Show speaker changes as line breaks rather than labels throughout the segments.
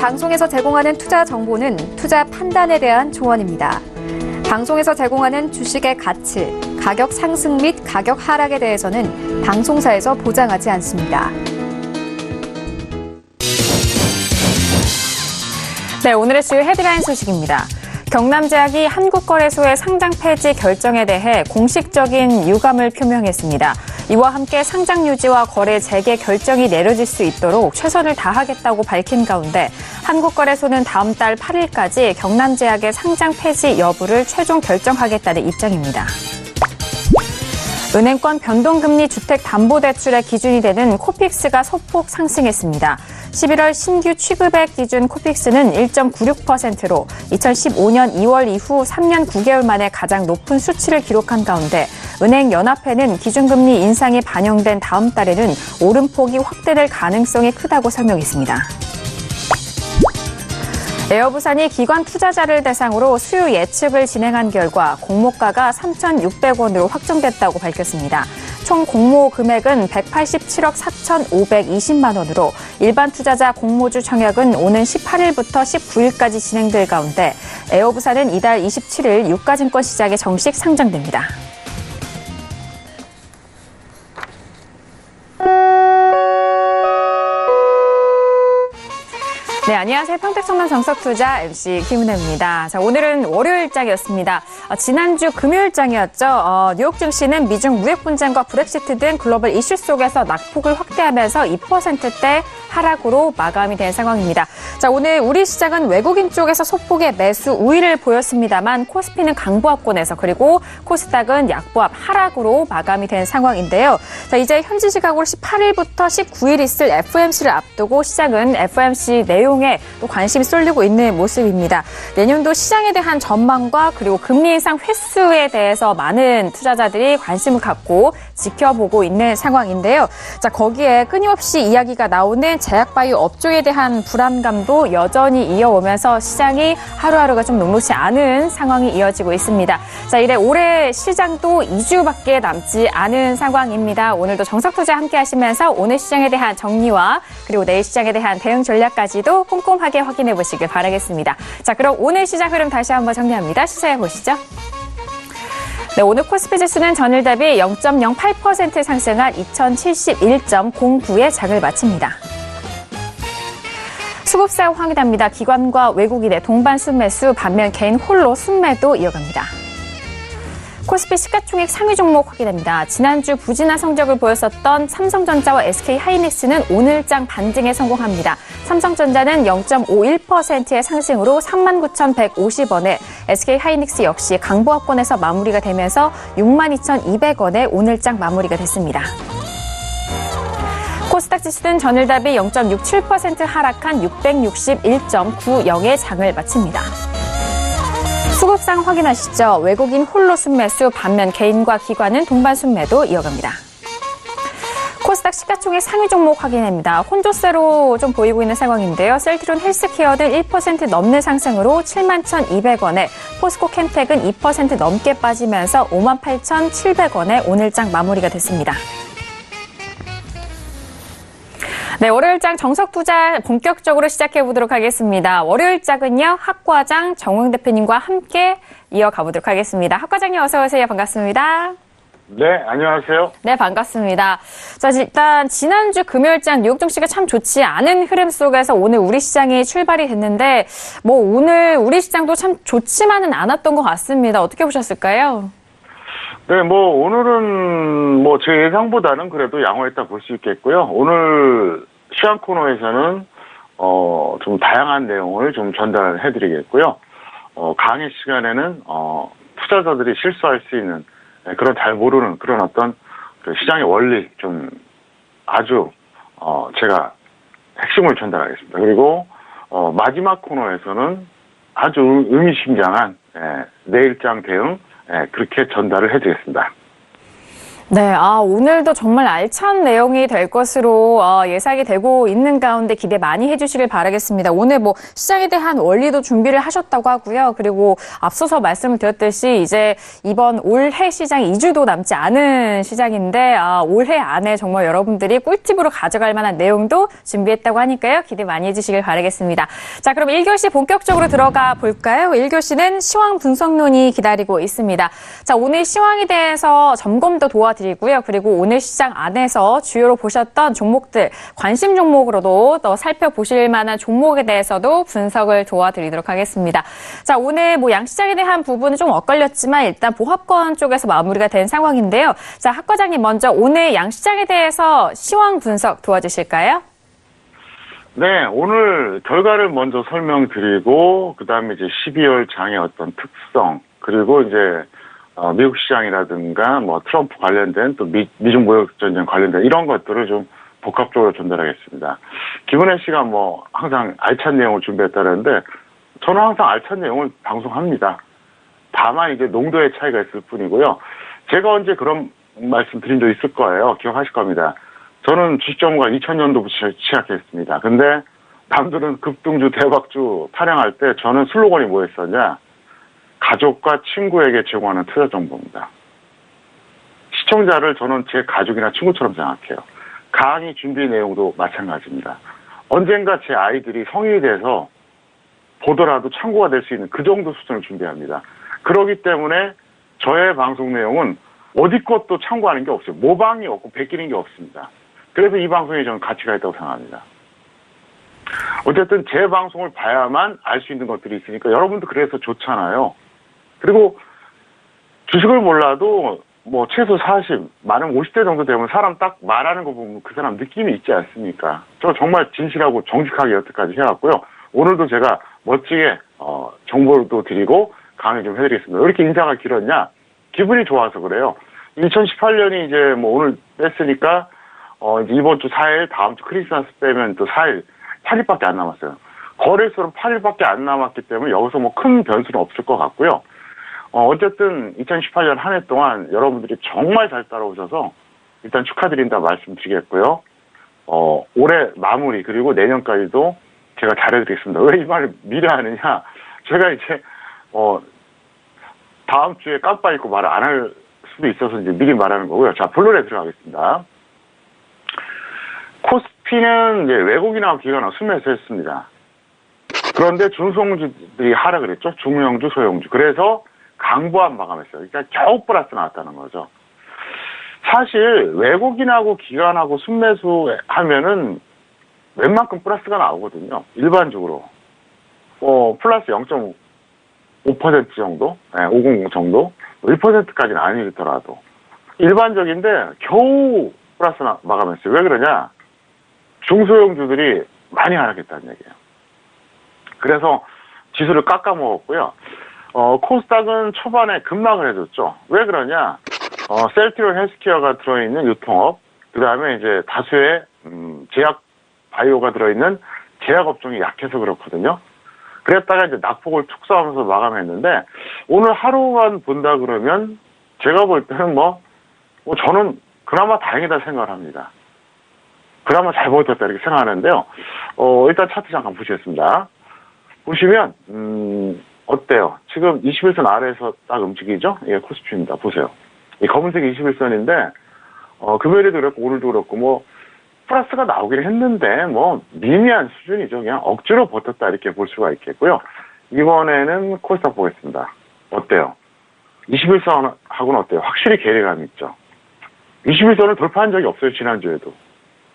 방송에서 제공하는 투자 정보는 투자 판단에 대한 조언입니다. 방송에서 제공하는 주식의 가치, 가격 상승 및 가격 하락에 대해서는 방송사에서 보장하지 않습니다.
네, 오늘의 주요 헤드라인 소식입니다. 경남제약이 한국거래소의 상장 폐지 결정에 대해 공식적인 유감을 표명했습니다. 이와 함께 상장 유지와 거래 재개 결정이 내려질 수 있도록 최선을 다하겠다고 밝힌 가운데 한국거래소는 다음 달 8일까지 경남제약의 상장 폐지 여부를 최종 결정하겠다는 입장입니다. 은행권 변동금리 주택담보대출의 기준이 되는 코픽스가 소폭 상승했습니다. 11월 신규 취급액 기준 코픽스는 1.96%로 2015년 2월 이후 3년 9개월 만에 가장 높은 수치를 기록한 가운데 은행연합회는 기준금리 인상이 반영된 다음 달에는 오름폭이 확대될 가능성이 크다고 설명했습니다. 에어부산이 기관 투자자를 대상으로 수요 예측을 진행한 결과 공모가가 3,600원으로 확정됐다고 밝혔습니다. 총 공모 금액은 187억 4,520만 원으로 일반 투자자 공모주 청약은 오는 18일부터 19일까지 진행될 가운데 에어부산은 이달 27일 유가증권 시장에 정식 상장됩니다. 네, 안녕하세요. 평택청년 정석투자 MC 김은혜입니다. 자, 오늘은 월요일장이었습니다. 지난주 금요일장이었죠. 뉴욕 증시는 미중 무역 분쟁과 브렉시트 등 글로벌 이슈 속에서 낙폭을 확대하면서 2%대 하락으로 마감이 된 상황입니다. 자, 오늘 우리 시장은 외국인 쪽에서 소폭의 매수 우위를 보였습니다만 코스피는 강보합권에서 그리고 코스닥은 약보합 하락으로 마감이 된 상황인데요. 자, 이제 현지 시각으로 18일부터 19일 있을 FOMC를 앞두고 시장은 FOMC 내용에 또 관심이 쏠리고 있는 모습입니다. 내년도 시장에 대한 전망과 그리고 금리 인상 횟수에 대해서 많은 투자자들이 관심을 갖고 지켜보고 있는 상황인데요. 자, 거기에 끊임없이 이야기가 나오는 제약바이오 업종에 대한 불안감도 여전히 이어오면서 시장이 하루하루가 좀 녹록지 않은 상황이 이어지고 있습니다. 자, 이래 올해 시장도 2주밖에 남지 않은 상황입니다. 오늘도 정석투자 함께 하시면서 오늘 시장에 대한 정리와 그리고 내일 시장에 대한 대응 전략까지도 꼼꼼하게 확인해 보시길 바라겠습니다. 자, 그럼 오늘 시장 흐름 다시 한번 정리합니다. 시작해 보시죠. 네, 오늘 코스피 지수는 전일 대비 0.08% 상승한 2071.09의 장을 마칩니다. 수급사 확인합니다. 기관과 외국인의 동반 순매수, 반면 개인 홀로 순매도 이어갑니다. 코스피 시가총액 상위 종목 확인합니다. 지난주 부진한 성적을 보였었던 삼성전자와 SK하이닉스는 오늘장 반등에 성공합니다. 삼성전자는 0.51%의 상승으로 39,150원에 SK하이닉스 역시 강보합권에서 마무리가 되면서 62,200원에 오늘장 마무리가 됐습니다. 코스닥 지수는 전일 대비 0.67% 하락한 661.90의 장을 마칩니다. 수급상 확인하시죠. 외국인 홀로 순매수, 반면 개인과 기관은 동반 순매도 이어갑니다. 코스닥 시가총액 상위 종목 확인합니다. 혼조세로 좀 보이고 있는 상황인데요. 셀트론 헬스케어 등 1% 넘는 상승으로 71,200원에 포스코 캠텍은 2% 넘게 빠지면서 58,700원에 오늘장 마무리가 됐습니다. 네, 월요일장 정석투자 본격적으로 시작해보도록 하겠습니다. 월요일장은요, 학과장 정웅 대표님과 함께 이어가보도록 하겠습니다. 학과장님 어서 오세요. 반갑습니다.
네, 안녕하세요.
네, 반갑습니다. 자, 일단 지난주 금요일장 뉴욕 증시가 참 좋지 않은 흐름 속에서 오늘 우리 시장이 출발이 됐는데 오늘 우리 시장도 참 좋지만은 않았던 것 같습니다. 어떻게 보셨을까요?
네, 오늘은 제 예상보다는 그래도 양호했다 볼 수 있겠고요. 오늘 시황 코너에서는, 좀 다양한 내용을 좀 전달해 드리겠고요. 강의 시간에는, 투자자들이 실수할 수 있는, 그런 잘 모르는 그런 어떤 그 시장의 원리 좀 아주, 제가 핵심을 전달하겠습니다. 그리고, 마지막 코너에서는 아주 의미심장한, 내일장 대응, 그렇게 전달을 해드리겠습니다.
네, 오늘도 정말 알찬 내용이 될 것으로 예상이 되고 있는 가운데 기대 많이 해주시길 바라겠습니다. 오늘 뭐 시장에 대한 원리도 준비를 하셨다고 하고요. 그리고 앞서서 말씀을 드렸듯이 이제 이번 올해 시장 2주도 남지 않은 시장인데 올해 안에 정말 여러분들이 꿀팁으로 가져갈 만한 내용도 준비했다고 하니까요. 기대 많이 해주시길 바라겠습니다. 자, 그럼 1교시 본격적으로 들어가 볼까요? 1교시는 시황 분석론이 기다리고 있습니다. 자, 오늘 시황에 대해서 점검도 도와드리고요. 그리고 오늘 시장 안에서 주요로 보셨던 종목들, 관심 종목으로도 또 살펴보실 만한 종목에 대해서도 분석을 도와드리도록 하겠습니다. 자, 오늘 뭐 양시장에 대한 부분은 좀 엇갈렸지만 일단 보합권 쪽에서 마무리가 된 상황인데요. 자, 학 과장님 먼저 오늘 양시장에 대해서 시황 분석 도와주실까요?
네, 오늘 결과를 먼저 설명드리고 그다음에 이제 12월 장의 어떤 특성 그리고 이제 미국 시장이라든가 뭐 트럼프 관련된 또 미중 무역 전쟁 관련된 이런 것들을 좀 복합적으로 전달하겠습니다. 기본의 시간 뭐 항상 알찬 내용을 준비했다는데 저는 항상 알찬 내용을 방송합니다. 다만 이제 농도의 차이가 있을 뿐이고요. 제가 언제 그런 말씀 드린 적 있을 거예요. 기억하실 겁니다. 저는 주식 전문가 2000년도부터 시작했습니다. 근데 남들은 급등주, 대박주 타령할 때 저는 슬로건이 뭐였었냐? 가족과 친구에게 제공하는 투자 정보입니다. 시청자를 저는 제 가족이나 친구처럼 생각해요. 강의 준비 내용도 마찬가지입니다. 언젠가 제 아이들이 성인이 돼서 보더라도 참고가 될 수 있는 그 정도 수준을 준비합니다. 그렇기 때문에 저의 방송 내용은 어디 것도 참고하는 게 없어요. 모방이 없고 베끼는 게 없습니다. 그래서 이 방송에 저는 가치가 있다고 생각합니다. 어쨌든 제 방송을 봐야만 알 수 있는 것들이 있으니까 여러분도 그래서 좋잖아요. 그리고 주식을 몰라도 뭐 최소 40, 많으면 50대 정도 되면 사람 딱 말하는 거 보면 그 사람 느낌이 있지 않습니까? 저 정말 진실하고 정직하게 여태까지 해왔고요. 오늘도 제가 멋지게 정보도 드리고 강의 좀 해드리겠습니다. 왜 이렇게 인사가 길었냐? 기분이 좋아서 그래요. 2018년이 이제 뭐 오늘 뺐으니까 이제 이번 주 4일, 다음 주 크리스마스 빼면 또 4일, 8일밖에 안 남았어요. 거래일수는 8일밖에 안 남았기 때문에 여기서 뭐 큰 변수는 없을 것 같고요. 어쨌든 2018년 한 해 동안 여러분들이 정말 잘 따라오셔서 일단 축하드린다 말씀드리겠고요. 올해 마무리 그리고 내년까지도 제가 잘해드리겠습니다. 왜 이 말을 미리 하느냐? 제가 이제 다음 주에 깜빡 잊고 말을 안 할 수도 있어서 이제 미리 말하는 거고요. 자, 본론에 들어가겠습니다. 코스피는 이제 외국인하고 기관하고 순매수했습니다. 그런데 중소형주들이 하락을 했죠. 중형주, 소형주. 그래서 강보합 마감했어요. 그러니까 겨우 플러스 나왔다는 거죠. 사실 외국인하고 기관하고 순매수 하면은 웬만큼 플러스가 나오거든요. 일반적으로. 플러스 0.5% 정도? 네, 500 정도? 1%까지는 아니더라도. 일반적인데 겨우 플러스 마감했어요. 왜 그러냐? 중소형주들이 많이 하락했다는 얘기예요. 그래서 지수를 깎아먹었고요. 코스닥은 초반에 급락을 해줬죠. 왜 그러냐? 셀트리온 헬스케어가 들어있는 유통업, 그 다음에 이제 다수의 제약 바이오가 들어있는 제약업종이 약해서 그렇거든요. 그랬다가 이제 낙폭을 축소하면서 마감했는데 오늘 하루만 본다 그러면 제가 볼 때는 저는 그나마 다행이다 생각을 합니다. 그나마 잘 버텼다 이렇게 생각하는데요. 일단 차트 잠깐 보시겠습니다. 보시면 어때요? 지금 21선 아래에서 딱 움직이죠? 예, 코스피입니다. 보세요. 이 검은색이 21선인데 금요일에도 그렇고 오늘도 그렇고 플러스가 나오긴 했는데 미미한 수준이죠. 그냥 억지로 버텼다 이렇게 볼 수가 있겠고요. 이번에는 코스닥 보겠습니다. 어때요? 21선하고는 어때요? 확실히 괴리감이 있죠. 21선을 돌파한 적이 없어요. 지난주에도.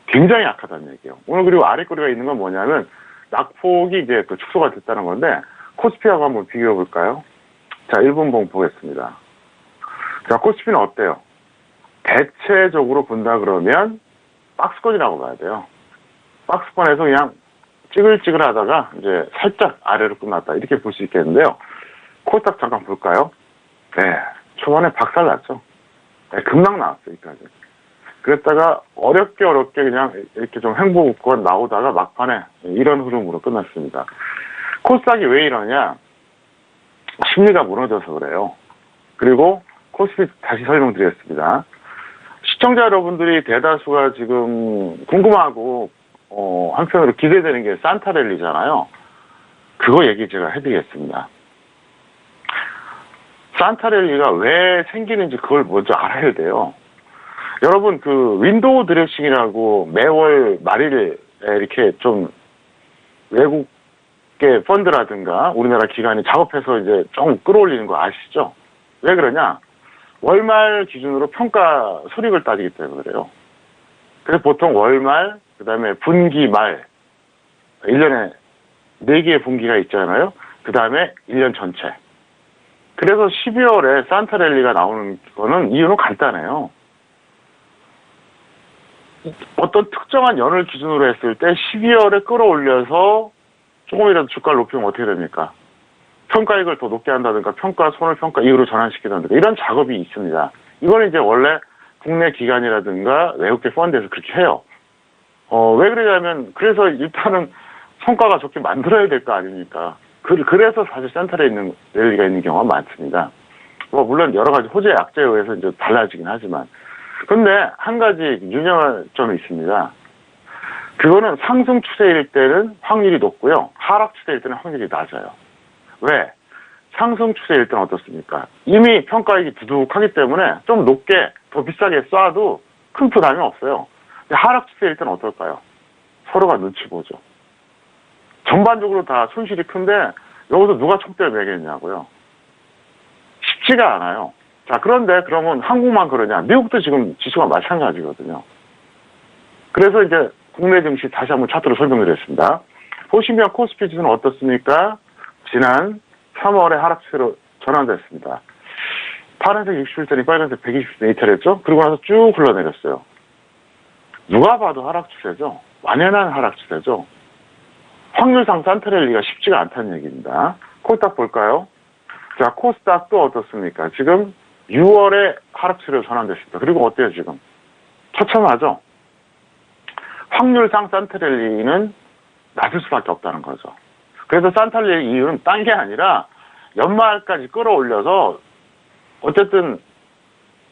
굉장히 약하다는 얘기예요. 오늘 그리고 아랫꼬리가 있는 건 뭐냐면 낙폭이 이제 그 축소가 됐다는 건데 코스피하고 한번 비교해 볼까요? 자, 1분봉 보겠습니다. 자, 코스피는 어때요? 대체적으로 본다 그러면 박스권이라고 봐야 돼요. 박스권에서 그냥 찌글찌글 하다가 이제 살짝 아래로 끝났다. 이렇게 볼 수 있겠는데요. 코스닥 잠깐 볼까요? 네. 초반에 박살 났죠. 네, 급락 나왔어요. 여기까지. 그랬다가 어렵게 그냥 이렇게 좀 횡보권 나오다가 막판에 이런 흐름으로 끝났습니다. 코스닥이 왜 이러냐? 심리가 무너져서 그래요. 그리고 코스피 다시 설명드리겠습니다. 시청자 여러분들이 대다수가 지금 궁금하고 한편으로 기대되는 게 산타랠리잖아요. 그거 얘기 제가 해드리겠습니다. 산타랠리가 왜 생기는지 그걸 먼저 알아야 돼요. 여러분 그 윈도우 드레싱이라고 매월 말일에 이렇게 좀 외국계 펀드라든가 우리나라 기관이 작업해서 이제 좀 끌어올리는 거 아시죠? 왜 그러냐? 월말 기준으로 평가 손익을 따지기 때문에 그래요. 그래서 보통 월말, 그 다음에 분기말, 1년에 4개의 분기가 있잖아요. 그 다음에 1년 전체. 그래서 12월에 산타랠리가 나오는 거는 이유는 간단해요. 어떤 특정한 연을 기준으로 했을 때 12월에 끌어올려서 조금이라도 주가를 높이면 어떻게 됩니까? 평가액을 더 높게 한다든가 평가 손을 평가 이후로 전환시키다든가 이런 작업이 있습니다. 이거는 이제 원래 국내 기관이라든가 외국계 펀드에서 그렇게 해요. 왜 그러냐면 그래서 일단은 성과가 좋게 만들어야 될 거 아닙니까? 그래서 사실 산타랠리가 있는 경우가 많습니다. 물론 여러 가지 호재 약재에 의해서 이제 달라지긴 하지만 근데 한 가지 유념할 점이 있습니다. 그거는 상승 추세일 때는 확률이 높고요. 하락 추세일 때는 확률이 낮아요. 왜? 상승 추세일 때는 어떻습니까? 이미 평가액이 두둑하기 때문에 좀 높게 더 비싸게 쏴도 큰 부담이 없어요. 근데 하락 추세일 때는 어떨까요? 서로가 눈치 보죠. 전반적으로 다 손실이 큰데 여기서 누가 촉대를 매겠냐고요. 쉽지가 않아요. 자, 그런데 그러면 한국만 그러냐? 미국도 지금 지수가 마찬가지거든요. 그래서 이제 국내 증시 다시 한번 차트로 설명드렸습니다. 보시면 코스피 지수는 어떻습니까? 지난 3월에 하락 추세로 전환됐습니다. 파란색 61선이 빨간색 120선 이탈했죠? 그리고 나서 쭉 흘러내렸어요. 누가 봐도 하락 추세죠? 완연한 하락 추세죠? 확률상 산타랠리가 쉽지가 않다는 얘기입니다. 코스닥 볼까요? 자, 코스닥도 어떻습니까? 지금 6월에 하락 추세로 전환됐습니다. 그리고 어때요, 지금? 처참하죠? 확률상 산타랠리는 낮을 수밖에 없다는 거죠. 그래서 산타랠리 이유는 딴 게 아니라 연말까지 끌어올려서 어쨌든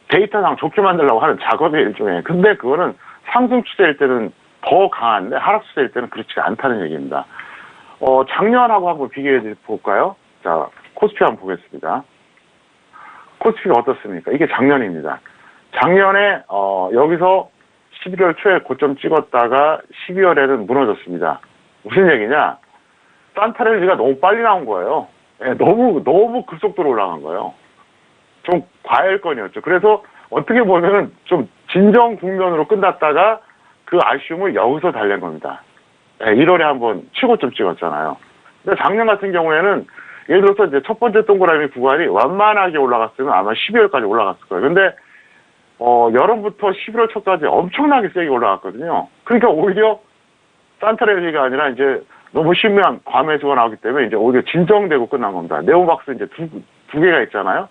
데이터상 좋게 만들려고 하는 작업의 일종이에요. 근데 그거는 상승 추세일 때는 더 강한데 하락 추세일 때는 그렇지가 않다는 얘기입니다. 작년하고 한번 비교해 볼까요? 자, 코스피 한번 보겠습니다. 코스피가 어떻습니까? 이게 작년입니다. 작년에 여기서 11월 초에 고점 찍었다가 12월에는 무너졌습니다. 무슨 얘기냐? 산타랠리가 너무 빨리 나온 거예요. 네, 너무 급속도로 올라간 거예요. 좀 과열권이었죠. 그래서 어떻게 보면 좀 진정 국면으로 끝났다가 그 아쉬움을 여기서 달랜 겁니다. 네, 1월에 한번 최고점 찍었잖아요. 근데 작년 같은 경우에는 예를 들어서 이제 첫 번째 동그라미 구간이 완만하게 올라갔으면 아마 12월까지 올라갔을 거예요. 근데 여름부터 11월 초까지 엄청나게 세게 올라갔거든요. 그러니까 오히려 산타랠리가 아니라 이제 너무 심한 과매수가 나오기 때문에 이제 오히려 진정되고 끝난 겁니다. 네오박스 이제 두 개가 있잖아요.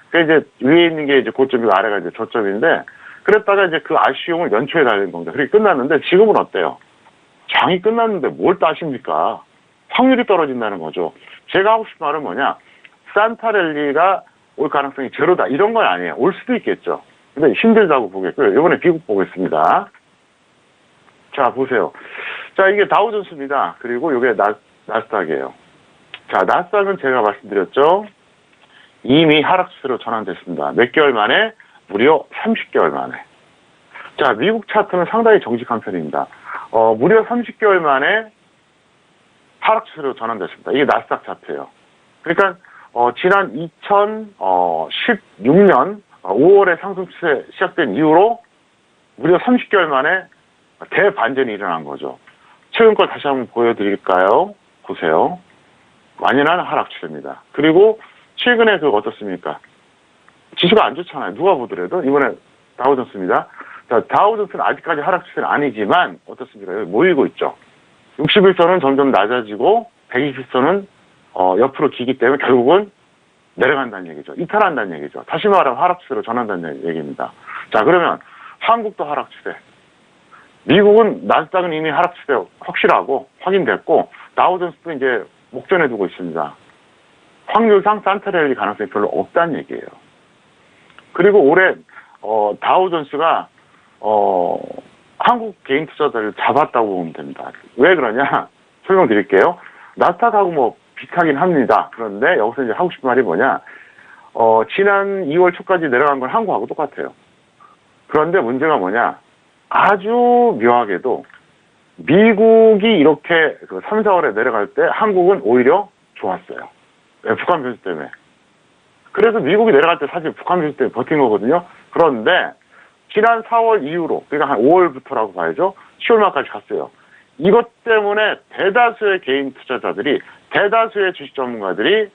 그 이제 위에 있는 게 이제 고점이고 아래가 이제 저점인데 그랬다가 이제 그 아쉬움을 연초에 달린 겁니다. 그렇게 끝났는데 지금은 어때요? 장이 끝났는데 뭘 따십니까? 확률이 떨어진다는 거죠. 제가 하고 싶은 말은 뭐냐? 산타랠리가 올 가능성이 제로다. 이런 건 아니에요. 올 수도 있겠죠. 근데 힘들다고 보겠고요. 이번에 미국 보겠습니다. 자, 보세요. 자, 이게 다우존스입니다. 그리고 이게 나스닥이에요. 자, 나스닥은 제가 말씀드렸죠. 이미 하락 추세로 전환됐습니다. 몇 개월 만에? 무려 30개월 만에. 자, 미국 차트는 상당히 정직한 편입니다. 무려 30개월 만에 하락 추세로 전환됐습니다. 이게 나스닥 차트예요. 그러니까 지난 2016년 5월에 상승 추세 시작된 이후로 무려 30개월 만에 대반전이 일어난 거죠. 최근 걸 다시 한번 보여드릴까요? 보세요. 완연한 하락 추세입니다. 그리고 최근에 그거 어떻습니까? 지수가 안 좋잖아요. 누가 보더라도. 이번에 다우존스입니다. 자, 다우존스는 아직까지 하락 추세는 아니지만 어떻습니까? 여기 모이고 있죠. 61선은 점점 낮아지고 120선은 옆으로 기기 때문에 결국은 내려간다는 얘기죠. 이탈한다는 얘기죠. 다시 말하면 하락 추세로 전환한다는 얘기입니다. 자, 그러면 한국도 하락 추세. 미국은 나스닥은 이미 하락 추세 확실하고 확인됐고 다우존스도 이제 목전에 두고 있습니다. 확률상 산타랠리 가능성이 별로 없다는 얘기예요. 그리고 올해 다우존스가 한국 개인 투자자를 잡았다고 보면 됩니다. 왜 그러냐? 설명드릴게요. 나스닥하고 뭐 비슷하긴 합니다. 그런데 여기서 이제 하고 싶은 말이 뭐냐? 지난 2월 초까지 내려간 건 한국하고 똑같아요. 그런데 문제가 뭐냐? 아주 묘하게도 미국이 이렇게 그 3, 4월에 내려갈 때 한국은 오히려 좋았어요. 네, 북한 변수 때문에. 그래서 미국이 내려갈 때 사실 북한 변수 때문에 버틴 거거든요. 그런데 지난 4월 이후로, 그러니까 한 5월부터라고 봐야죠. 10월 말까지 갔어요. 이것 때문에 대다수의 개인 투자자들이, 대다수의 주식 전문가들이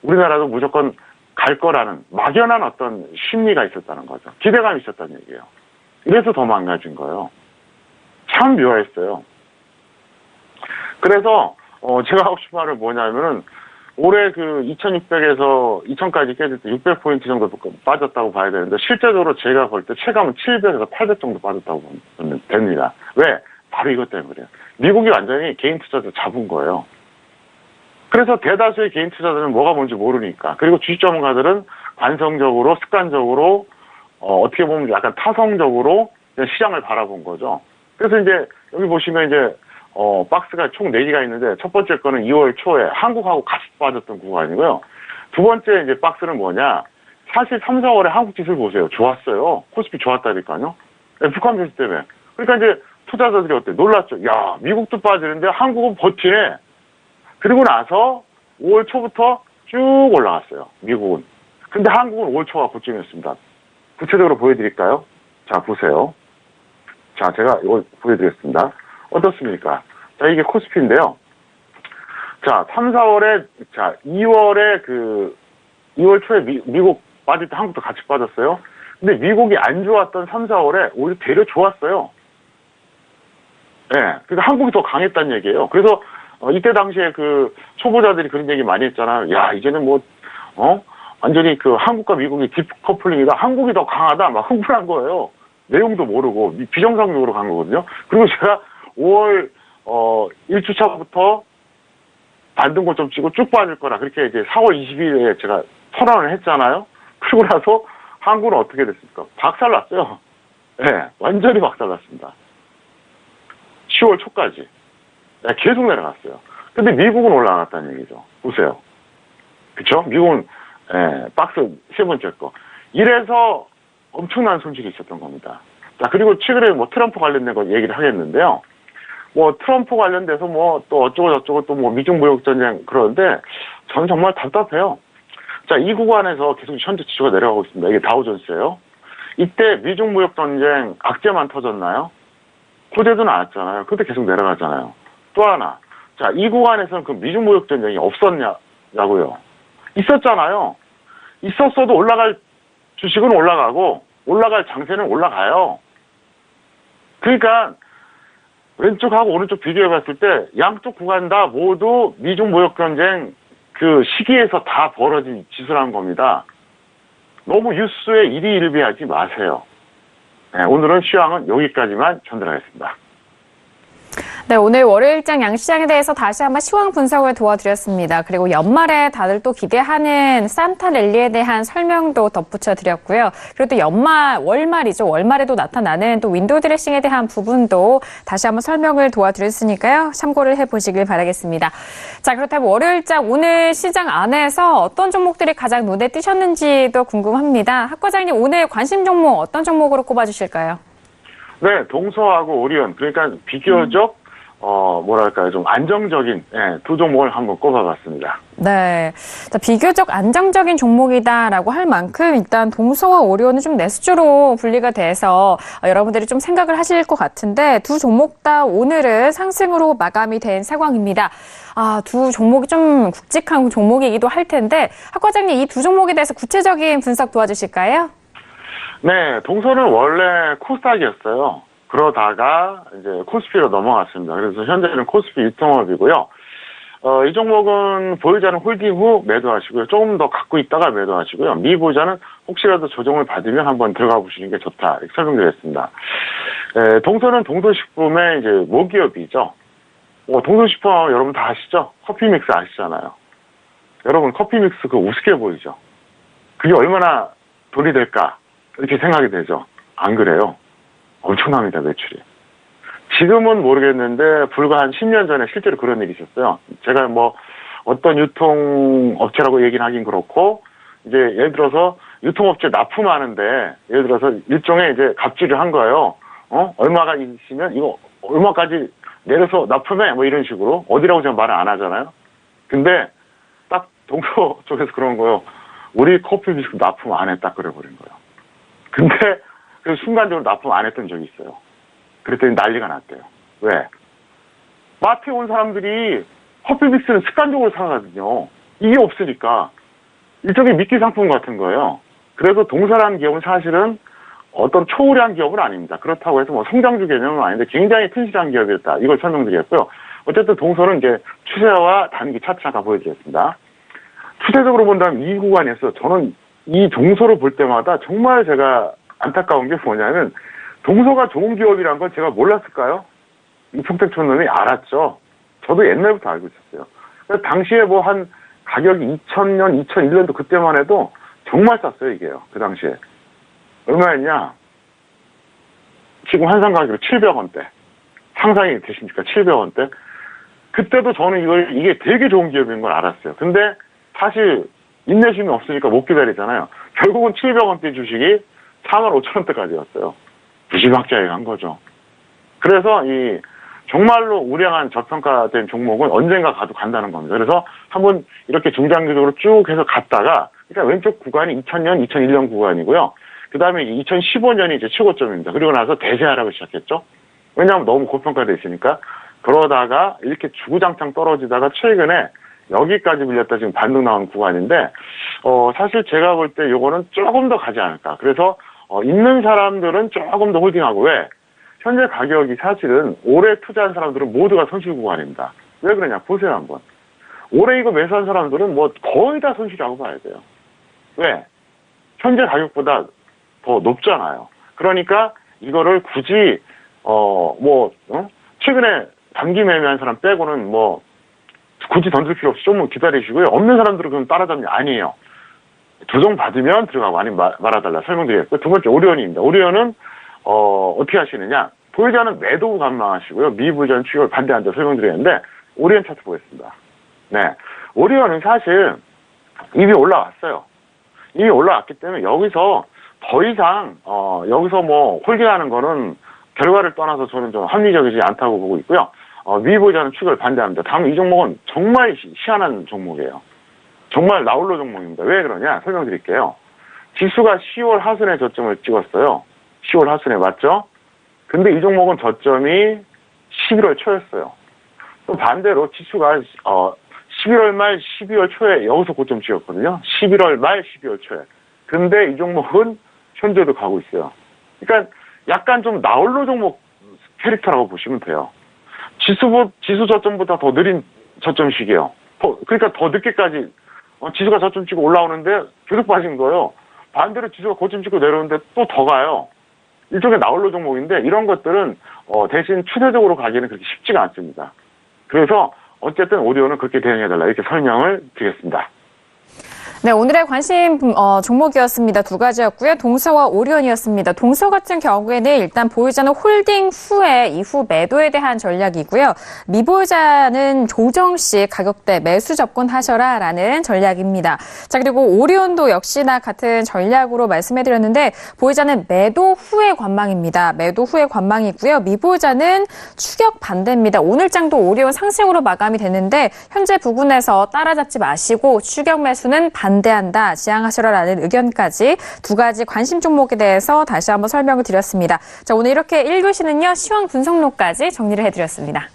우리나라도 무조건 갈 거라는 막연한 어떤 심리가 있었다는 거죠. 기대감이 있었다는 얘기예요. 이래서 더 망가진 거예요. 참 묘했어요. 그래서 제가 하고 싶은 말은 뭐냐면은 올해 그 2600에서 2000까지 깨질 때 600포인트 정도 빠졌다고 봐야 되는데 실제적으로 제가 볼 때 체감은 700에서 800 정도 빠졌다고 보면 됩니다. 왜? 바로 이것 때문에 그래요. 미국이 완전히 개인 투자자 잡은 거예요. 그래서 대다수의 개인 투자자들은 뭐가 뭔지 모르니까, 그리고 주식 전문가들은 관성적으로, 습관적으로, 어떻게 보면 약간 타성적으로 시장을 바라본 거죠. 그래서 이제 여기 보시면 이제 박스가 총 4개가 있는데 첫 번째 거는 2월 초에 한국하고 같이 빠졌던 구간이고요. 두 번째 이제 박스는 뭐냐? 사실 3, 4월에 한국 지수를 보세요. 좋았어요. 코스피 좋았다니까요. 네, 북한 변수 때문에. 그러니까 이제 투자자들이 어때? 놀랐죠. 야, 미국도 빠지는데 한국은 버티네. 그리고 나서 5월 초부터 쭉 올라갔어요. 미국은. 근데 한국은 5월 초가 고점이었습니다. 구체적으로 보여드릴까요? 자, 보세요. 자, 제가 이걸 보여드리겠습니다. 어떻습니까? 자, 이게 코스피인데요. 자, 3, 4월에, 자, 2월에 2월 초에 미국 빠질 때 한국도 같이 빠졌어요. 근데 미국이 안 좋았던 3, 4월에 오히려 되려 좋았어요. 예. 네, 그러니까 한국이 더 강했다는 얘기예요. 그래서, 이때 당시에 그 초보자들이 그런 얘기 많이 했잖아요. 야, 이제는 뭐, 완전히 그 한국과 미국이 딥커플링이다. 한국이 더 강하다. 막 흥분한 거예요. 내용도 모르고 비정상적으로 간 거거든요. 그리고 제가 5월 1주차부터 반등고점 찍고 쭉 빠질 거라 그렇게 이제 4월 20일에 제가 선언을 했잖아요. 그러고 나서 한국은 어떻게 됐습니까? 박살났어요. 네, 완전히 박살났습니다. 10월 초까지. 네, 계속 내려갔어요. 근데 미국은 올라갔다는 얘기죠. 보세요. 그쵸? 미국은 박스 세 번째 거. 이래서 엄청난 손실이 있었던 겁니다. 자, 그리고 최근에 뭐 트럼프 관련된 거 얘기를 하겠는데요. 뭐 트럼프 관련돼서 뭐 또 어쩌고 저쩌고 또 뭐 미중 무역 전쟁 그러는데 저는 정말 답답해요. 자, 이 구간에서 계속 현재 지수가 내려가고 있습니다. 이게 다우존스예요. 이때 미중 무역 전쟁 악재만 터졌나요? 고대도 나왔잖아요. 근데 계속 내려가잖아요. 또 하나. 자, 이 구간에서는 그 미중 무역 전쟁이 없었냐고요. 있었잖아요. 있었어도 올라갈 주식은 올라가고 올라갈 장세는 올라가요. 그러니까 왼쪽하고 오른쪽 비교해 봤을 때 양쪽 구간 다 모두 미중 무역 전쟁 그 시기에서 다 벌어진 지수라는 겁니다. 너무 뉴스에 일희일비하지 마세요. 네, 오늘은 시황은 여기까지만 전달하겠습니다.
네, 오늘 월요일장 양시장에 대해서 다시 한번 시황 분석을 도와드렸습니다. 그리고 연말에 다들 또 기대하는 산타 랠리에 대한 설명도 덧붙여 드렸고요. 그리고 또 월말이죠. 월말에도 나타나는 또 윈도우 드레싱에 대한 부분도 다시 한번 설명을 도와드렸으니까요. 참고를 해보시길 바라겠습니다. 자, 그렇다면 월요일장 오늘 시장 안에서 어떤 종목들이 가장 눈에 띄셨는지도 궁금합니다. 학 과장님, 오늘 관심 종목 어떤 종목으로 꼽아주실까요?
네, 동서하고 오리온. 그러니까 비교적 뭐랄까요, 좀 안정적인, 두 종목을 한번 꼽아봤습니다.
네. 자, 비교적 안정적인 종목이다라고 할 만큼 일단 동서와 오리온은 좀 내수주로 분리가 돼서 여러분들이 좀 생각을 하실 것 같은데 두 종목 다 오늘은 상승으로 마감이 된 상황입니다. 두 종목이 좀 굵직한 종목이기도 할 텐데 학 과장님 이 두 종목에 대해서 구체적인 분석 도와주실까요?
네, 동서는 원래 코스닥이었어요. 그러다가 이제 코스피로 넘어갔습니다. 그래서 현재는 코스피 유통업이고요. 이 종목은 보유자는 홀딩 후 매도하시고요. 조금 더 갖고 있다가 매도하시고요. 미보유자는 혹시라도 조정을 받으면 한번 들어가 보시는 게 좋다. 이렇게 설명드렸습니다. 동서는 동서식품의 이제 모기업이죠. 동서식품 여러분 다 아시죠? 커피 믹스 아시잖아요. 여러분 커피 믹스 그 우습게 보이죠? 그게 얼마나 돈이 될까? 이렇게 생각이 되죠. 안 그래요? 엄청납니다, 매출이. 지금은 모르겠는데 불과 한 10년 전에 실제로 그런 일이 있었어요. 제가 뭐 어떤 유통업체라고 얘기는 하긴 그렇고, 이제 예를 들어서 유통업체 납품하는데 예를 들어서 일종의 이제 갑질을 한 거예요. 얼마가 있으면 이거 얼마까지 내려서 납품해 뭐 이런 식으로. 어디라고 제가 말을 안 하잖아요. 근데 딱 동서 쪽에서 그런 거예요. 우리 커피 비스킷 납품 안 해, 딱 그래버린 거예요. 근데 그 순간적으로 납품 안 했던 적이 있어요. 그랬더니 난리가 났대요. 왜? 마트에 온 사람들이 커피 믹스는 습관적으로 사거든요. 이게 없으니까. 일종의 미끼 상품 같은 거예요. 그래서 동서라는 기업은 사실은 어떤 초우량 기업은 아닙니다. 그렇다고 해서 뭐 성장주 개념은 아닌데 굉장히 튼실한 기업이었다. 이걸 설명드리겠고요. 어쨌든 동서는 이제 추세와 단기 차트 잠깐 보여드리겠습니다. 추세적으로 본다면 이 구간에서 저는 이 동서를 볼 때마다 정말 제가 안타까운 게 뭐냐면 동서가 좋은 기업이란 걸 제가 몰랐을까요? 이 평택촌놈이 알았죠. 저도 옛날부터 알고 있었어요. 그래서 당시에 뭐 한 가격이 2000년, 2001년도 그때만 해도 정말 쌌어요, 이게요. 그 당시에. 얼마였냐? 지금 환산 가격으로 700원대. 상상이 되십니까? 700원대. 그때도 저는 이게 되게 좋은 기업인 걸 알았어요. 근데 사실 인내심이 없으니까 못 기다리잖아요. 결국은 700원대 주식이 45,000원대까지였어요. 무지막지하게 간 거죠. 그래서 정말로 우량한 저평가된 종목은 언젠가 가도 간다는 겁니다. 그래서 한번 이렇게 중장기적으로 쭉 해서 갔다가, 그러니까 왼쪽 구간이 2000년, 2001년 구간이고요. 그 다음에 2015년이 이제 최고점입니다. 그리고 나서 대세하락을 시작했죠. 왜냐하면 너무 고평가돼 있으니까. 그러다가 이렇게 주구장창 떨어지다가 최근에 여기까지 밀렸다 지금 반등 나온 구간인데, 사실 제가 볼 때 요거는 조금 더 가지 않을까. 그래서, 있는 사람들은 조금 더 홀딩하고, 왜? 현재 가격이 사실은 올해 투자한 사람들은 모두가 손실 구간입니다. 왜 그러냐? 보세요, 한번. 올해 이거 매수한 사람들은 뭐 거의 다 손실이라고 봐야 돼요. 왜? 현재 가격보다 더 높잖아요. 그러니까 이거를 굳이, 최근에 단기 매매한 사람 빼고는 뭐, 굳이 던질 필요 없이 조금 기다리시고요. 없는 사람들은 그럼 따라잡는 게 아니에요. 조정 받으면 들어가고 아니면 말아달라 설명드리겠고, 두 번째 오리온입니다. 오리온은 어떻게 하시느냐? 보유자는 매도 감망하시고요. 미보유자는 추격을 반대한다 설명드리는데, 오리온 차트 보겠습니다. 네. 오리온은 사실 이미 올라왔어요. 이미 올라왔기 때문에 여기서 더 이상, 여기서 뭐 홀딩하는 거는 결과를 떠나서 저는 좀 합리적이지 않다고 보고 있고요. 미보유자는 추격을 반대합니다. 다음 이 종목은 정말 희한한 종목이에요. 정말 나홀로 종목입니다. 왜 그러냐? 설명드릴게요. 지수가 10월 하순에 저점을 찍었어요. 10월 하순에 맞죠? 근데 이 종목은 저점이 11월 초였어요. 또 반대로 지수가 11월 말 12월 초에 여기서 고점 찍었거든요. 11월 말 12월 초에. 근데 이 종목은 현재도 가고 있어요. 그러니까 약간 좀 나홀로 종목 캐릭터라고 보시면 돼요. 지수 저점보다 더 느린 저점 시기예요. 그러니까 더 늦게까지 지수가 저점 찍고 올라오는데 계속 빠진 거예요. 반대로 지수가 고점 찍고 내려오는데 또 더 가요. 일종의 나홀로 종목인데 이런 것들은 대신 추세적으로 가기는 그렇게 쉽지가 않습니다. 그래서 어쨌든 오리온은 그렇게 대응해달라 이렇게 설명을 드리겠습니다.
네, 오늘의 관심 종목이었습니다. 두 가지였고요. 동서와 오리온이었습니다. 동서 같은 경우에는 일단 보유자는 홀딩 후에 이후 매도에 대한 전략이고요. 미보유자는 조정 시 가격대 매수 접근하셔라라는 전략입니다. 자, 그리고 오리온도 역시나 같은 전략으로 말씀해드렸는데 보유자는 매도 후의 관망입니다. 매도 후의 관망이고요. 미보유자는 추격 반대입니다. 오늘 장도 오리온 상승으로 마감이 됐는데 현재 부근에서 따라잡지 마시고 추격 매수는 반대한다, 지양하시라라는 의견까지 두 가지 관심 종목에 대해서 다시 한번 설명을 드렸습니다. 자, 오늘 이렇게 1교시는요, 시황 분석로까지 정리를 해드렸습니다.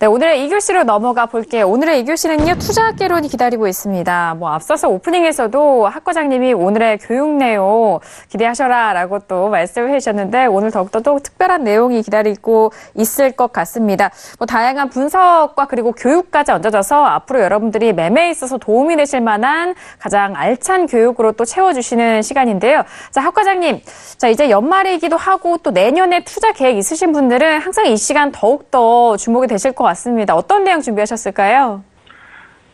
네, 오늘의 2교시로 넘어가 볼게요. 오늘의 2교시는요, 투자학개론이 기다리고 있습니다. 앞서서 오프닝에서도 학 과장님이 오늘의 교육 내용 기대하셔라라고 또 말씀을 해주셨는데 오늘 더욱더 또 특별한 내용이 기다리고 있을 것 같습니다. 다양한 분석과 그리고 교육까지 얹어져서 앞으로 여러분들이 매매에 있어서 도움이 되실 만한 가장 알찬 교육으로 또 채워주시는 시간인데요. 자, 학 과장님, 자, 이제 연말이기도 하고 또 내년에 투자 계획 있으신 분들은 항상 이 시간 더욱더 주목이 되실 것 같습니다. 어떤 내용 준비하셨을까요?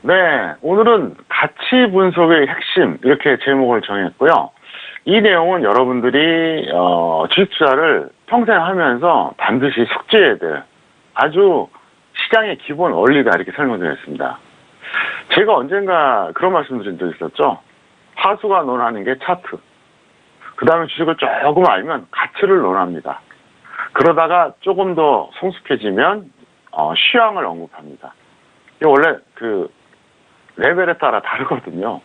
네, 오늘은 가치 분석의 핵심 이렇게 제목을 정했고요. 이 내용은 여러분들이 주식 투자를 평생 하면서 반드시 숙지해야 될 아주 시장의 기본 원리다 이렇게 설명드렸습니다. 제가 언젠가 그런 말씀드린 적 있었죠. 하수가 논하는 게 차트. 그 다음에 주식을 조금 알면 가치를 논합니다. 그러다가 조금 더 성숙해지면 시황을 언급합니다. 이게 원래 그 레벨에 따라 다르거든요.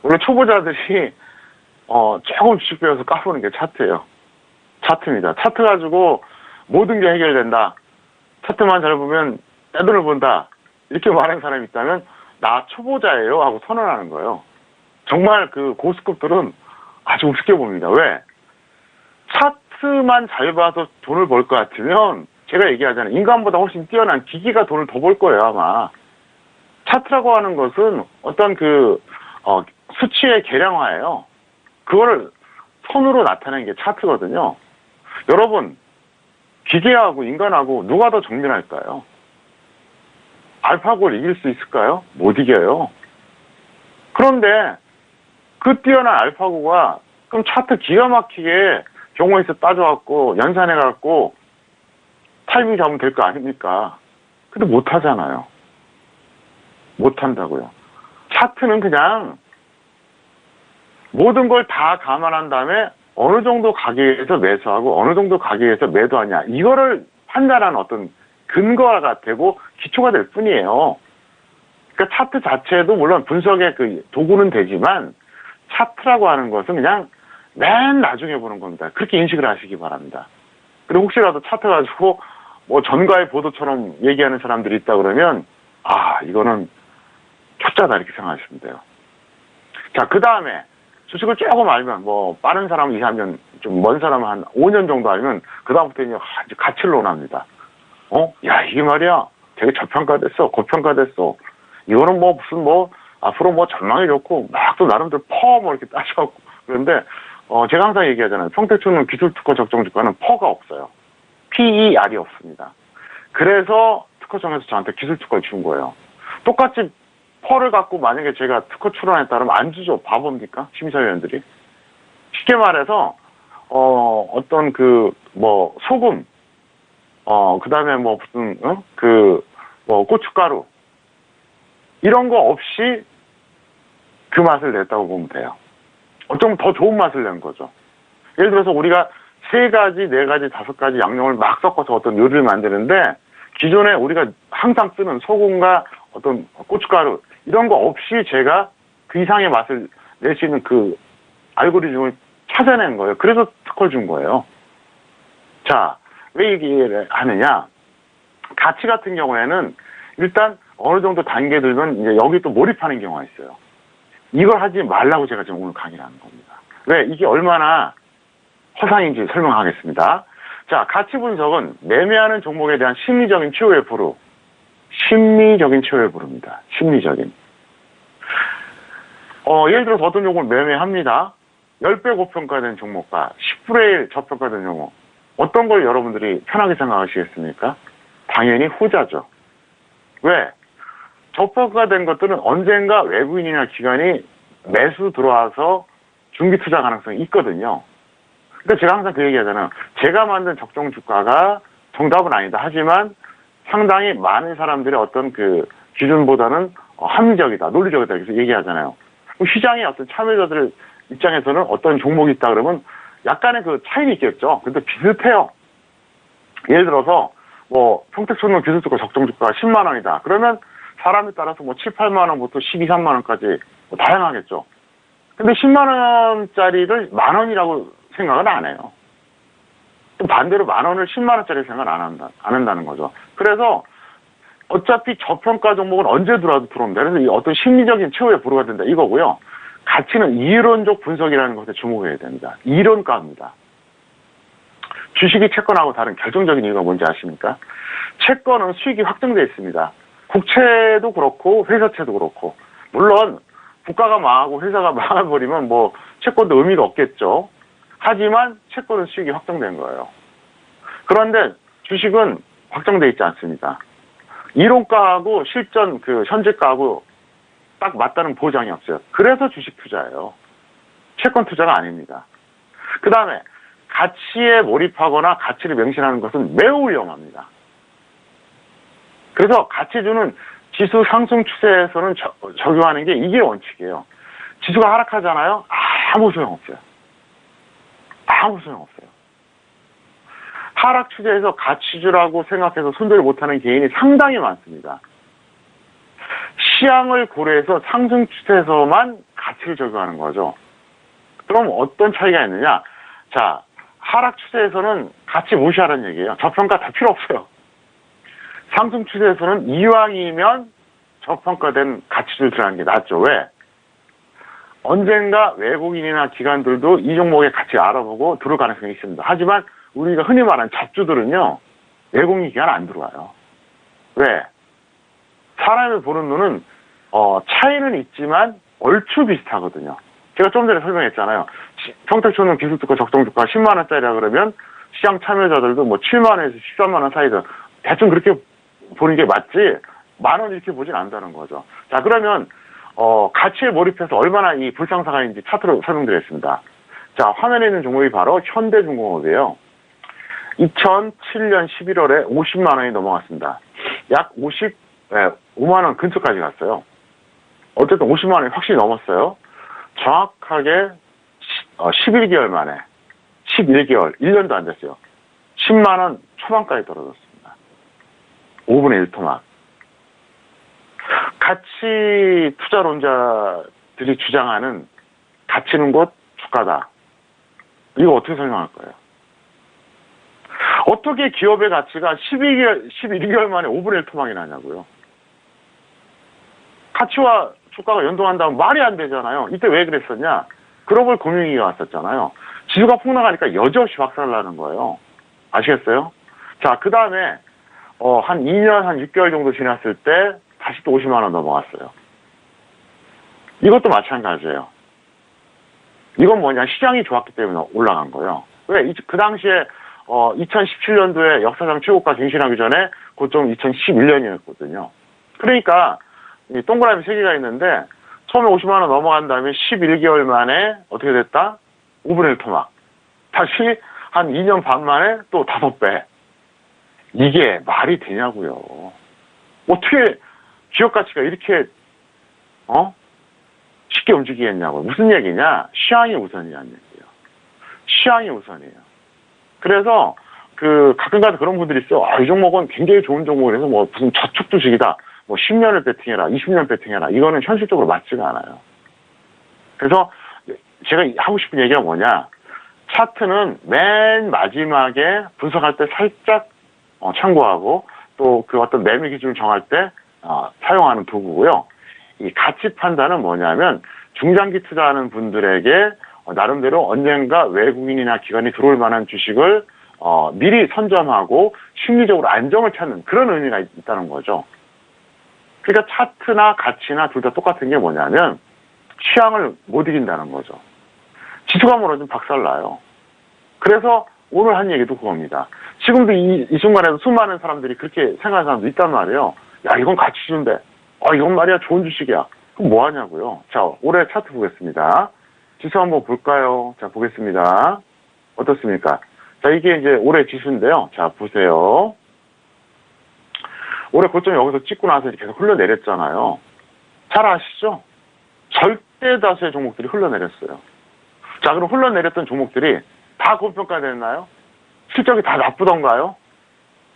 원래 초보자들이 조금 주식 배워서 까보는 게 차트예요. 차트입니다. 차트 가지고 모든 게 해결된다. 차트만 잘 보면 떼돈을 본다. 이렇게 말하는 사람이 있다면 나 초보자예요 하고 선언하는 거예요. 정말 그 고수급들은 아주 우습게 봅니다. 왜? 차트만 잘 봐서 돈을 벌 것 같으면 제가 얘기하잖아요. 인간보다 훨씬 뛰어난 기기가 돈을 더 벌 거예요, 아마. 차트라고 하는 것은 어떤 수치의 계량화예요. 그거를 선으로 나타내는 게 차트거든요. 여러분, 기계하고 인간하고 누가 더 정밀할까요? 알파고를 이길 수 있을까요? 못 이겨요. 그런데 그 뛰어난 알파고가 그럼 차트 기가 막히게 경우에서 따져갖고 연산해갖고 타이밍 잡으면 될 거 아닙니까? 근데 못하잖아요. 못한다고요. 차트는 그냥 모든 걸 다 감안한 다음에 어느 정도 가격에서 매수하고 어느 정도 가격에서 매도하냐 이거를 판단하는 어떤 근거가 되고 기초가 될 뿐이에요. 그러니까 차트 자체도 물론 분석의 그 도구는 되지만 차트라고 하는 것은 그냥 맨 나중에 보는 겁니다. 그렇게 인식을 하시기 바랍니다. 그리고 혹시라도 차트 가지고 뭐 전가의 보도처럼 얘기하는 사람들이 있다 그러면 이거는 초짜다 이렇게 생각하시면 돼요. 자, 그 다음에 주식을 조금 알면 뭐 빠른 사람은 2, 3년, 좀 먼 사람은 한 5년 정도 알면 그 다음부터 이제 가치를 논합니다. 야, 이게 말이야 되게 저평가됐어, 고평가됐어. 이거는 뭐 무슨 앞으로 뭐 전망이 좋고 막 또 나름대로 이렇게 따져갖고 그런데 제가 항상 얘기하잖아요. 평택초는 기술특허 적정주가는 퍼가 없어요. PER이 없습니다. 그래서 특허청에서 저한테 기술특허를 준 거예요. 똑같이 퍼를 갖고 만약에 제가 특허 출원했다 그러면 안 주죠. 바보입니까? 심사위원들이. 쉽게 말해서 어떤 소금, 그 다음에 무슨 고춧가루 이런 거 없이 그 맛을 냈다고 보면 돼요. 어쩌면 더 좋은 맛을 낸 거죠. 예를 들어서 우리가 3가지, 4가지, 5가지 양념을 막 섞어서 어떤 요리를 만드는데 기존에 우리가 항상 쓰는 소금과 어떤 고춧가루 이런 거 없이 제가 그 이상의 맛을 낼 수 있는 그 알고리즘을 찾아낸 거예요. 그래서 특허를 준 거예요. 자, 왜 얘기를 하느냐? 가치 같은 경우에는 일단 어느 정도 단계 들면 이제 여기 또 몰입하는 경우가 있어요. 이걸 하지 말라고 제가 지금 오늘 강의를 하는 겁니다. 왜? 이게 얼마나 허상인지 설명하겠습니다. 자, 가치 분석은 매매하는 종목에 대한 심리적인 최후의 부르. 심리적인 최후의 부르입니다. 심리적인. 예를 들어서 어떤 종목을 매매합니다. 10배 고평가된 종목과 10분의 1 저평가된 종목. 어떤 걸 여러분들이 편하게 생각하시겠습니까? 당연히 후자죠. 왜? 저평가된 것들은 언젠가 외부인이나 기관이 매수 들어와서 중기 투자 가능성이 있거든요. 그러니까 제가 항상 그 얘기하잖아요. 제가 만든 적정 주가가 정답은 아니다. 하지만 상당히 많은 사람들의 어떤 그 기준보다는 합리적이다, 논리적이다 이렇게 얘기하잖아요. 시장의 어떤 참여자들 입장에서는 어떤 종목이 있다 그러면 약간의 그 차이는 있겠죠. 근데 비슷해요. 예를 들어서 평택촌은 기술주가 적정 주가가 10만 원이다. 그러면 사람에 따라서 7, 8만 원부터 12, 3만 원까지 다양하겠죠. 근데 10만 원짜리를 만 원이라고 생각은 안 해요. 또 반대로 만 원을 10만 원짜리 생각 안 한다는 거죠. 그래서 어차피 저평가 종목은 언제 들어와도 들어옵니다. 그래서 이 어떤 심리적인 최후의 부르가 된다 이거고요. 가치는 이론적 분석이라는 것에 주목해야 됩니다. 이론가입니다. 주식이 채권하고 다른 결정적인 이유가 뭔지 아십니까? 채권은 수익이 확정되어 있습니다. 국채도 그렇고 회사채도 그렇고 물론 국가가 망하고 회사가 망해버리면 채권도 의미가 없겠죠. 하지만 채권은 수익이 확정된 거예요. 그런데 주식은 확정되어 있지 않습니다. 이론가하고 실전 현재가하고 딱 맞다는 보장이 없어요. 그래서 주식 투자예요. 채권 투자가 아닙니다. 그 다음에 가치에 몰입하거나 가치를 맹신하는 것은 매우 위험합니다. 그래서 가치주는 지수 상승 추세에서는 적용하는 게 이게 원칙이에요. 지수가 하락하잖아요. 아무 소용없어요. 아무 소용없어요. 하락 추세에서 가치주라고 생각해서 손절을 못하는 개인이 상당히 많습니다. 시향을 고려해서 상승 추세에서만 가치를 적용하는 거죠. 그럼 어떤 차이가 있느냐? 자, 하락 추세에서는 가치 무시하라는 얘기예요. 저평가 다 필요 없어요. 상승 추세에서는 이왕이면 저평가된 가치를 들어가는 게 낫죠. 왜? 언젠가 외국인이나 기관들도 이 종목의 가치 알아보고 들어올 가능성이 있습니다. 하지만 우리가 흔히 말하는 잡주들은요, 외국인 기관 안 들어와요. 왜? 사람을 보는 눈은 차이는 있지만 얼추 비슷하거든요. 제가 좀 전에 설명했잖아요. 평택초는 기술주가 적정주가 10만 원짜리라 그러면 시장 참여자들도 뭐 7만 원에서 13만 원 사이다. 대충 그렇게 보는 게 맞지, 만 원 이렇게 보진 않는다는 거죠. 자, 그러면 가치에 몰입해서 얼마나 이 불상사가 있는지 차트로 설명드리겠습니다. 자, 화면에 있는 종목이 바로 현대중공업이에요. 2007년 11월에 50만 원이 넘어갔습니다. 약 5만 원 근처까지 갔어요. 어쨌든 50만 원이 확실히 넘었어요. 정확하게 11개월 만에, 11개월, 1년도 안 됐어요. 10만 원 초반까지 떨어졌습니다. 5분의 1 토막. 가치 투자론자들이 주장하는 가치는 곧 주가다. 이거 어떻게 설명할 거예요? 어떻게 기업의 가치가 11개월 만에 5분의 1 토막이 나냐고요? 가치와 주가가 연동한다면 말이 안 되잖아요. 이때 왜 그랬었냐? 글로벌 금융위기가 왔었잖아요. 지수가 폭락하니까 여지없이 박살나는 거예요. 아시겠어요? 자, 그 다음에 한 2년, 한 6개월 정도 지났을 때 다시 또 50만 원 넘어갔어요. 이것도 마찬가지예요. 이건 뭐냐? 시장이 좋았기 때문에 올라간 거예요. 왜? 그 당시에 2017년도에 역사상 최고가 갱신하기 전에 고점 2011년이었거든요. 그러니까 이 동그라미 3개가 있는데 처음에 50만 원 넘어간 다음에 11개월 만에 어떻게 됐다? 5분의 1 토막. 다시 한 2년 반 만에 또 5배. 이게 말이 되냐고요. 어떻게 기업 가치가 이렇게 쉽게 움직이겠냐고. 무슨 얘기냐? 시향이 우선이라는 얘기예요. 시향이 우선이에요. 그래서 가끔가다 그런 분들이 있어요. 이 종목은 굉장히 좋은 종목이라서 뭐 무슨 저축 주식이다. 뭐 10년을 베팅해라, 20년 베팅해라. 이거는 현실적으로 맞지가 않아요. 그래서 제가 하고 싶은 얘기가 뭐냐? 차트는 맨 마지막에 분석할 때 살짝 참고하고 또 그 어떤 매매 기준을 정할 때 사용하는 도구고요. 이 가치 판단은 뭐냐면 중장기 투자하는 분들에게 나름대로 언젠가 외국인이나 기관이 들어올 만한 주식을 미리 선점하고 심리적으로 안정을 찾는 그런 의미가 있다는 거죠. 그러니까 차트나 가치나 둘 다 똑같은 게 뭐냐면 취향을 못 이긴다는 거죠. 지수가 무너지면 박살나요. 그래서 오늘 한 얘기도 그겁니다. 지금도 이 순간에도 수많은 사람들이 그렇게 생각하는 사람도 있단 말이에요. 야, 이건 가치주인데. 이건 말이야 좋은 주식이야. 그럼 뭐 하냐고요. 자, 올해 차트 보겠습니다. 지수 한번 볼까요? 자, 보겠습니다. 어떻습니까? 자, 이게 이제 올해 지수인데요. 자, 보세요. 올해 고점 여기서 찍고 나서 계속 흘러내렸잖아요. 잘 아시죠? 절대 다수의 종목들이 흘러내렸어요. 자, 그럼 흘러내렸던 종목들이 다 고평가됐나요? 실적이 다 나쁘던가요?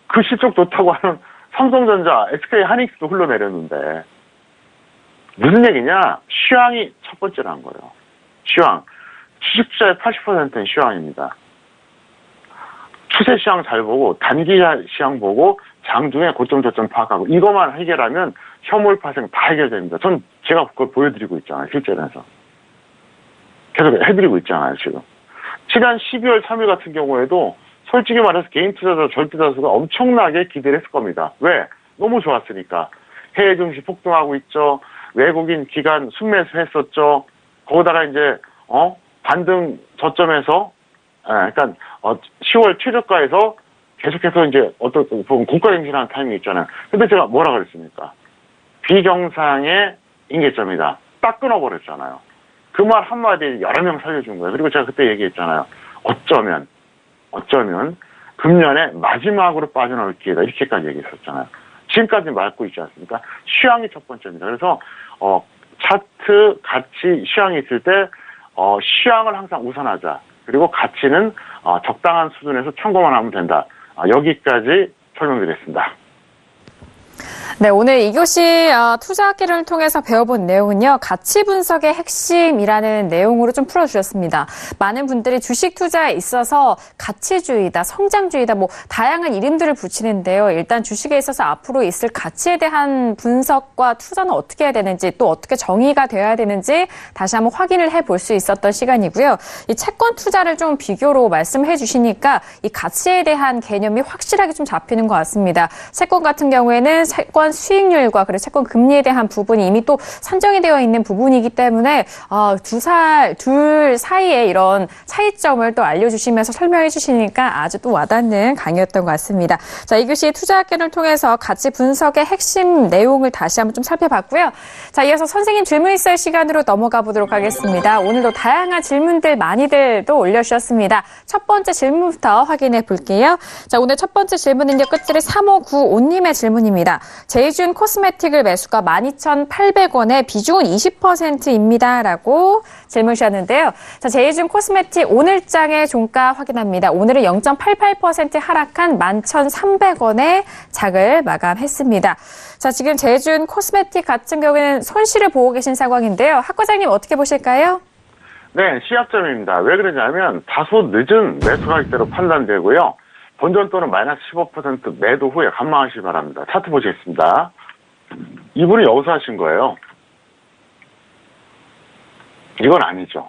그 실적 좋다고 하는 삼성전자, SK 하이닉스도 흘러내렸는데 무슨 얘기냐? 시황이 첫 번째라는 거예요. 시황. 주식 투자의 80%는 시황입니다. 추세 시황 잘 보고 단기 시황 보고 장중에 고점 저점 파악하고 이것만 해결하면 혐오율 파생 다 해결됩니다. 제가 그걸 보여드리고 있잖아요. 실전에서. 계속 해드리고 있잖아요. 지금. 지난 12월 3일 같은 경우에도 솔직히 말해서 개인 투자자 절대 다수가 엄청나게 기대를 했을 겁니다. 왜? 너무 좋았으니까. 해외 증시 폭등하고 있죠. 외국인 기관 순매수 했었죠. 거기다가 이제 반등 저점에서 그러니까 10월 최저가에서 계속해서 이제 어떤 고가 갱신하는 타이밍이 있잖아요. 근데 제가 뭐라 그랬습니까? 비정상의 임계점이다. 딱 끊어버렸잖아요. 그 말 한마디에 여러 명 살려준 거예요. 그리고 제가 그때 얘기했잖아요. 어쩌면 금년에 마지막으로 빠져나올 기회다. 이렇게까지 얘기했었잖아요. 지금까지 말고 있지 않습니까? 시황이 첫 번째입니다. 그래서 차트, 가치, 시황이 있을 때 시황을 항상 우선하자. 그리고 가치는 적당한 수준에서 참고만 하면 된다. 여기까지 설명드리겠습니다.
네, 오늘 2교시 투자학기를 통해서 배워본 내용은요, 가치 분석의 핵심이라는 내용으로 좀 풀어주셨습니다. 많은 분들이 주식 투자에 있어서 가치주의다, 성장주의다, 다양한 이름들을 붙이는데요. 일단 주식에 있어서 앞으로 있을 가치에 대한 분석과 투자는 어떻게 해야 되는지, 또 어떻게 정의가 되어야 되는지 다시 한번 확인을 해볼 수 있었던 시간이고요. 이 채권 투자를 좀 비교로 말씀해 주시니까 이 가치에 대한 개념이 확실하게 좀 잡히는 것 같습니다. 채권 같은 경우에는 채권 수익률과 그리고 채권 금리에 대한 부분이 이미 또 산정이 되어 있는 부분이기 때문에 둘 사이에 이런 차이점을 또 알려주시면서 설명해 주시니까 아주 또 와닿는 강의였던 것 같습니다. 자, 2교시 투자학기를 통해서 가치 분석의 핵심 내용을 다시 한번 좀 살펴봤고요. 자, 이어서 선생님 질문 있을 시간으로 넘어가 보도록 하겠습니다. 오늘도 다양한 질문들 많이들 또 올려주셨습니다. 첫 번째 질문부터 확인해 볼게요. 자, 오늘 첫 번째 질문은요, 끝자리 3595님의 질문입니다. 제이준 코스메틱을 매수가 12,800원에 비중은 20%입니다. 라고 질문 주셨는데요. 자, 제이준 코스메틱 오늘장의 종가 확인합니다. 오늘은 0.88% 하락한 11,300원에 장을 마감했습니다. 자, 지금 제이준 코스메틱 같은 경우에는 손실을 보고 계신 상황인데요. 학 과장님 어떻게 보실까요?
네, 시약점입니다. 왜 그러냐면 다소 늦은 매수 가격대로 판단되고요. 본전 또는 마이너스 15% 매도 후에 관망하시기 바랍니다. 차트 보시겠습니다. 이분이 여기서 하신 거예요. 이건 아니죠.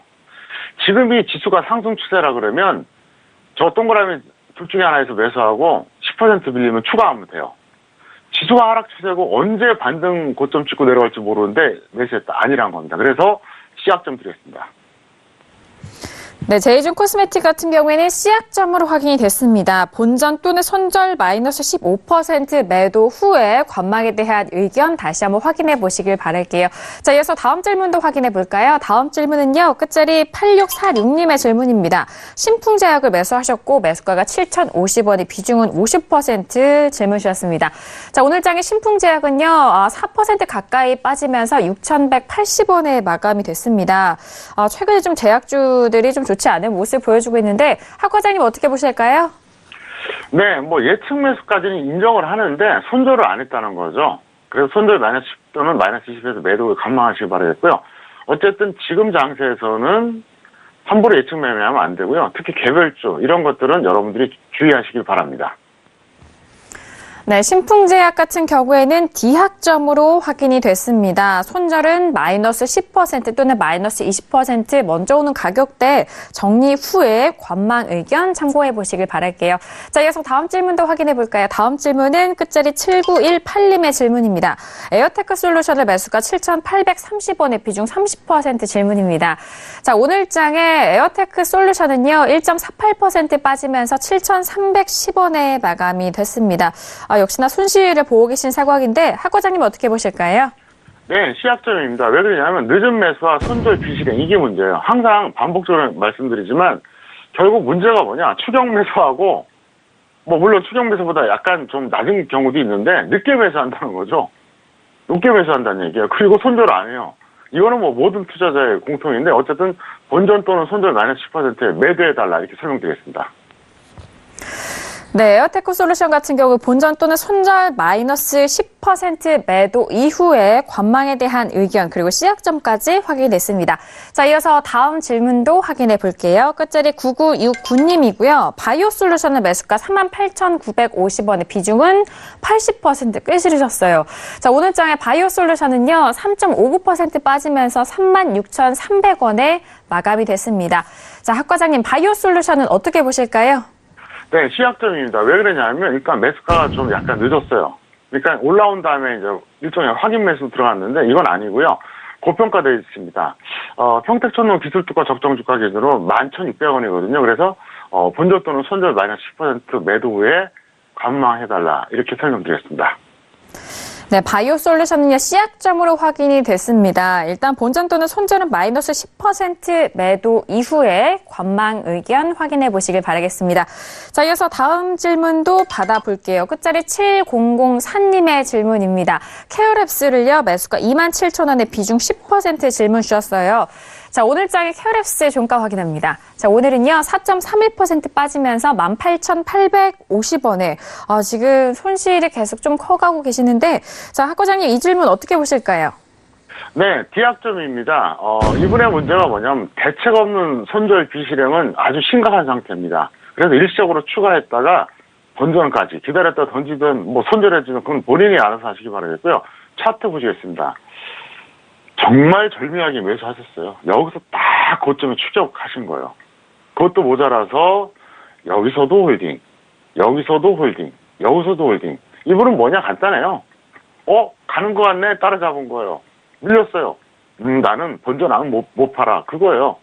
지금 이 지수가 상승 추세라 그러면 저 동그라미 둘 중에 하나에서 매수하고 10% 빌리면 추가하면 돼요. 지수가 하락 추세고 언제 반등 고점 찍고 내려갈지 모르는데 매수했다. 아니란 겁니다. 그래서 시약점 드리겠습니다.
네, 제이준 코스메틱 같은 경우에는 C약점으로 확인이 됐습니다. 본전 또는 손절 마이너스 15% 매도 후에 관망에 대한 의견 다시 한번 확인해 보시길 바랄게요. 자, 이어서 다음 질문도 확인해 볼까요? 다음 질문은요, 끝자리 8646님의 질문입니다. 신풍제약을 매수하셨고 매수가가 7,050원이 비중은 50% 질문 주셨습니다. 자, 오늘장의 신풍제약은요, 4% 가까이 빠지면서 6,180원에 마감이 됐습니다. 최근에 좀 제약주들이 좀 좋지 않은 모습을 보여주고 있는데 학 과장님 어떻게 보실까요?
네, 예측 매수까지는 인정을 하는데 손절을 안 했다는 거죠. 그래서 손절 마이너스 10 또는 마이너스 20에서 매도를 관망하시기 바라겠고요. 어쨌든 지금 장세에서는 함부로 예측 매매하면 안 되고요. 특히 개별주 이런 것들은 여러분들이 주의하시길 바랍니다.
네, 신풍제약 같은 경우에는 D학점으로 확인이 됐습니다. 손절은 마이너스 10% 또는 마이너스 20% 먼저 오는 가격대 정리 후에 관망 의견 참고해 보시길 바랄게요. 자, 이어서 다음 질문도 확인해 볼까요? 다음 질문은 끝자리 7918님의 질문입니다. 에어테크 솔루션의 매수가 7,830원의 비중 30% 질문입니다. 자, 오늘장의 에어테크 솔루션은요, 1.48% 빠지면서 7,310원에 마감이 됐습니다. 역시나 손실을 보고 계신 상황인데 학 과장님 어떻게 보실까요?
네, 시약점입니다. 왜 그러냐면 늦은 매수와 손절 비실행 이게 문제예요. 항상 반복적으로 말씀드리지만 결국 문제가 뭐냐, 추격 매수하고 물론 추격 매수보다 약간 좀 낮은 경우도 있는데 늦게 매수한다는 거죠. 늦게 매수한다는 얘기예요. 그리고 손절 안 해요. 이거는 모든 투자자의 공통인데 어쨌든 본전 또는 손절 마이너스 10%에 매도해달라 이렇게 설명드리겠습니다.
네, 에어테크 솔루션 같은 경우 본전 또는 손절 마이너스 10% 매도 이후에 관망에 대한 의견 그리고 C약점까지 확인됐습니다. 자, 이어서 다음 질문도 확인해 볼게요. 끝자리 9969님이고요. 바이오 솔루션의 매수가 38,950원의 비중은 80% 꽤 실으셨어요. 자, 오늘장의 바이오 솔루션은요, 3.59% 빠지면서 36,300원에 마감이 됐습니다. 자, 학 과장님 바이오 솔루션은 어떻게 보실까요?
네, 시약점입니다. 왜 그러냐면, 일단 매수가가 좀 약간 늦었어요. 그러니까 올라온 다음에 이제 일종의 확인 매수 들어갔는데, 이건 아니고요. 고평가되어 있습니다. 평택천농 기술주가 적정주가 기준으로 11,600원이거든요. 그래서, 본전 또는 손절 마이너스 10% 매도 후에 관망해달라. 이렇게 설명드리겠습니다.
네, 바이오솔루션은요, 씨약점으로 확인이 됐습니다. 일단 본전 또는 손절은 마이너스 10% 매도 이후에 관망 의견 확인해 보시길 바라겠습니다. 자, 이어서 다음 질문도 받아볼게요. 끝자리 7004님의 질문입니다. 케어랩스를요, 매수가 27,000원에 비중 10% 질문 주셨어요. 자, 오늘장의 케어랩스의 종가 확인합니다. 자, 오늘은요, 4.31% 빠지면서 18,850원에, 지금 손실이 계속 좀 커가고 계시는데, 자, 학 과장님 이 질문 어떻게 보실까요?
네, 디약점입니다. 이분의 문제가 뭐냐면 대책 없는 손절 비실행은 아주 심각한 상태입니다. 그래서 일시적으로 추가했다가 본전까지 기다렸다 던지든 뭐 손절해주든 그건 본인이 알아서 하시기 바라겠고요. 차트 보시겠습니다. 정말 절묘하게 매수하셨어요. 여기서 딱 고점에 추격하신 거예요. 그것도 모자라서 여기서도 홀딩, 여기서도 홀딩, 여기서도 홀딩. 이분은 뭐냐 간단해요. 가는 거 같네 따라잡은 거예요. 밀렸어요. 나는 본전 못 팔아. 그거예요.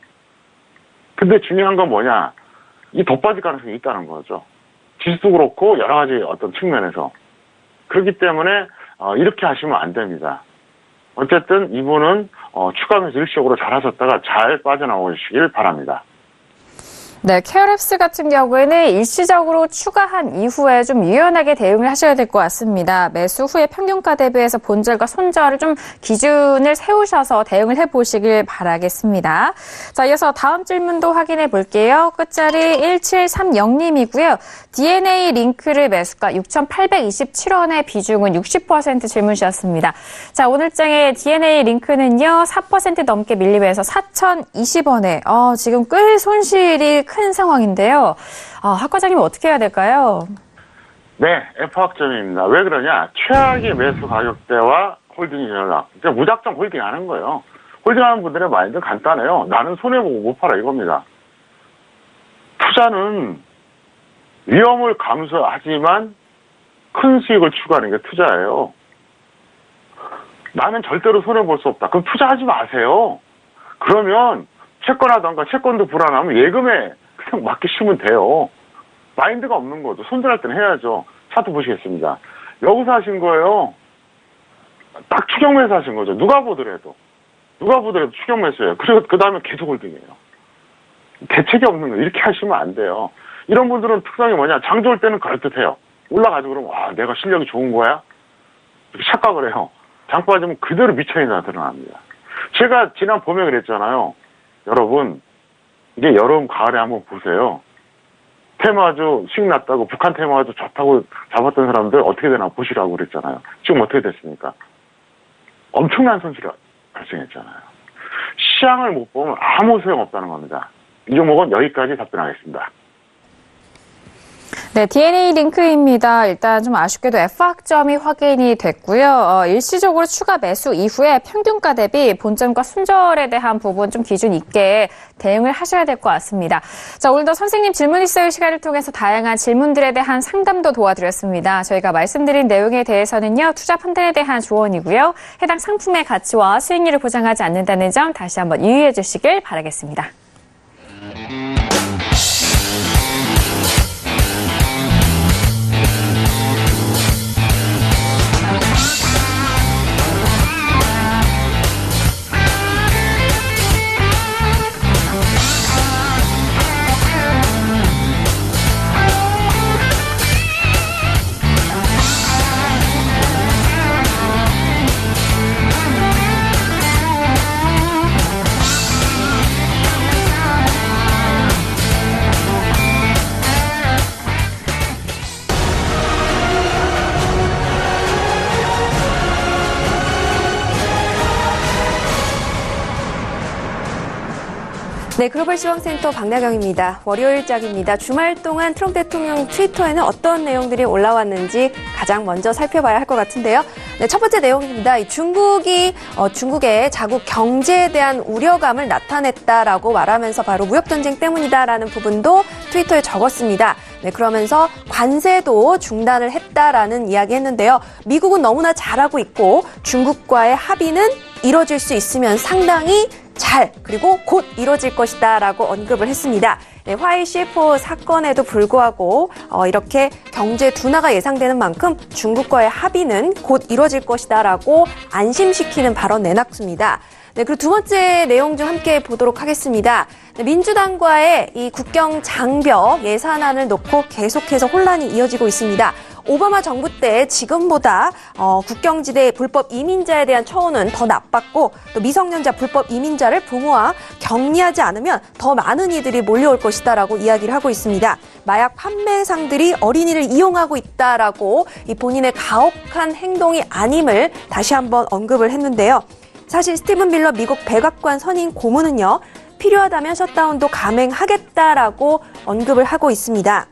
근데 중요한 건 뭐냐. 이 더 빠질 가능성이 있다는 거죠. 지수도 그렇고 여러 가지 어떤 측면에서. 그렇기 때문에 이렇게 하시면 안 됩니다. 어쨌든 이분은 추가 매수 일시적으로 잘 하셨다가 잘 빠져나오시길 바랍니다.
네, 케어랩스 같은 경우에는 일시적으로 추가한 이후에 좀 유연하게 대응을 하셔야 될 것 같습니다. 매수 후에 평균가 대비해서 본절과 손절을 좀 기준을 세우셔서 대응을 해보시길 바라겠습니다. 자, 이어서 다음 질문도 확인해 볼게요. 끝자리 1730님이고요. DNA 링크를 매수가 6,827원에 비중은 60% 질문 주셨습니다. 자, 오늘장의 DNA 링크는요, 4% 넘게 밀리면서 4,020원에, 지금 꽤 손실이 큰 상황인데요. 학 과장님 어떻게 해야 될까요?
네, F학점입니다. 왜 그러냐? 최악의 매수 가격대와 홀딩이 전략. 그러니까 무작정 홀딩하는 거예요. 홀딩하는 분들의 마인드는 간단해요. 나는 손해보고 못 팔아 이겁니다. 투자는 위험을 감수하지만 큰 수익을 추구하는 게 투자예요. 나는 절대로 손해볼 수 없다. 그럼 투자하지 마세요. 그러면 채권하던가 채권도 불안하면 예금에 그냥 맡기시면 돼요. 마인드가 없는 거죠. 손절할 때는 해야죠. 차트 보시겠습니다. 여기서 하신 거예요. 딱 추격 매수 하신 거죠. 누가 보더라도 추격 매수예요. 그리고 그 다음에 계속 홀딩이에요. 대책이 없는 거 이렇게 하시면 안 돼요. 이런 분들은 특성이 뭐냐. 장 좋을 때는 그럴듯해요. 올라가지고 그러면 내가 실력이 좋은 거야? 이렇게 착각을 해요. 장 빠지면 그대로 미쳐있나 드러납니다. 제가 지난 봄에 그랬잖아요. 여러분, 이게 여름, 가을에 한번 보세요. 테마주 수익 났다고, 북한 테마주 좋다고 잡았던 사람들 어떻게 되나 보시라고 그랬잖아요. 지금 어떻게 됐습니까? 엄청난 손실이 발생했잖아요. 시장을 못 보면 아무 소용없다는 겁니다. 이 종목은 여기까지 답변하겠습니다.
네, DNA 링크입니다. 일단 좀 아쉽게도 F학점이 확인이 됐고요. 일시적으로 추가 매수 이후에 평균가 대비 본전과 손절에 대한 부분 좀 기준 있게 대응을 하셔야 될 것 같습니다. 자, 오늘도 선생님 질문 있어요 시간을 통해서 다양한 질문들에 대한 상담도 도와드렸습니다. 저희가 말씀드린 내용에 대해서는요, 투자 판단에 대한 조언이고요. 해당 상품의 가치와 수익률을 보장하지 않는다는 점 다시 한번 유의해 주시길 바라겠습니다.
네, 글로벌 시황센터 박나경입니다. 월요일장입니다. 주말 동안 트럼프 대통령 트위터에는 어떤 내용들이 올라왔는지 가장 먼저 살펴봐야 할 것 같은데요. 네, 첫 번째 내용입니다. 중국의 자국 경제에 대한 우려감을 나타냈다라고 말하면서 바로 무역전쟁 때문이다라는 부분도 트위터에 적었습니다. 네, 그러면서 관세도 중단을 했다라는 이야기 했는데요. 미국은 너무나 잘하고 있고 중국과의 합의는 이뤄질 수 있으면 상당히 그리고 곧 이뤄질 것이다 라고 언급을 했습니다. 네, 화웨이 CFO 사건에도 불구하고 이렇게 경제 둔화가 예상되는 만큼 중국과의 합의는 곧 이뤄질 것이다 라고 안심시키는 발언 내놨습니다. 네, 그리고 두 번째 내용 좀 함께 보도록 하겠습니다. 네, 민주당과의 이 국경 장벽 예산안을 놓고 계속해서 혼란이 이어지고 있습니다. 오바마 정부 때 지금보다 국경지대 불법 이민자에 대한 처우는 더 나빴고 또 미성년자 불법 이민자를 보호와 격리하지 않으면 더 많은 이들이 몰려올 것이다라고 이야기를 하고 있습니다. 마약 판매상들이 어린이를 이용하고 있다라고 이 본인의 가혹한 행동이 아님을 다시 한번 언급을 했는데요. 사실 스티븐 밀러 미국 백악관 선임 고문은요. 필요하다면 셧다운도 감행하겠다라고 언급을 하고 있습니다.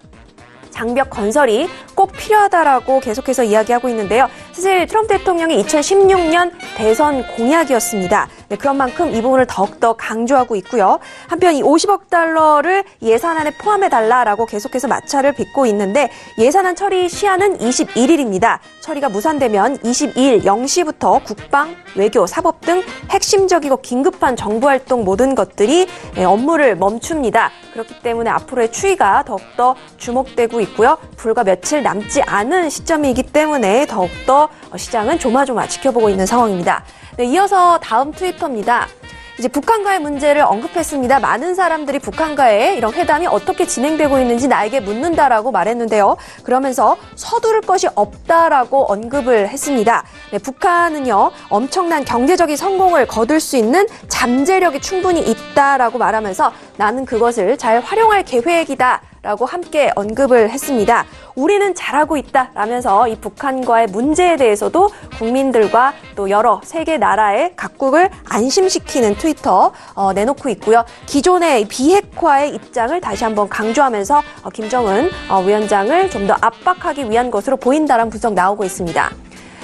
장벽 건설이 꼭 필요하다라고 계속해서 이야기하고 있는데요. 사실 트럼프 대통령이 2016년 대선 공약이었습니다. 네, 그런 만큼 이 부분을 더욱더 강조하고 있고요. 한편 이 50억 달러를 예산안에 포함해달라라고 계속해서 마찰을 빚고 있는데 예산안 처리 시한은 21일입니다. 처리가 무산되면 22일 0시부터 국방, 외교, 사법 등 핵심적이고 긴급한 정부활동 모든 것들이 업무를 멈춥니다. 그렇기 때문에 앞으로의 추이가 더욱더 주목되고 있고요. 불과 며칠 남지 않은 시점이기 때문에 더욱더 시장은 조마조마 지켜보고 있는 상황입니다. 네, 이어서 다음 트위터입니다. 이제 북한과의 문제를 언급했습니다. 많은 사람들이 북한과의 이런 회담이 어떻게 진행되고 있는지 나에게 묻는다라고 말했는데요. 그러면서 서두를 것이 없다라고 언급을 했습니다. 네, 북한은요, 엄청난 경제적인 성공을 거둘 수 있는 잠재력이 충분히 있다라고 말하면서 나는 그것을 잘 활용할 계획이다. 라고 함께 언급을 했습니다. 우리는 잘하고 있다라면서 이 북한과의 문제에 대해서도 국민들과 또 여러 세계 나라의 각국을 안심시키는 트위터 내놓고 있고요. 기존의 비핵화의 입장을 다시 한번 강조하면서 김정은 위원장을 좀 더 압박하기 위한 것으로 보인다라는 분석 나오고 있습니다.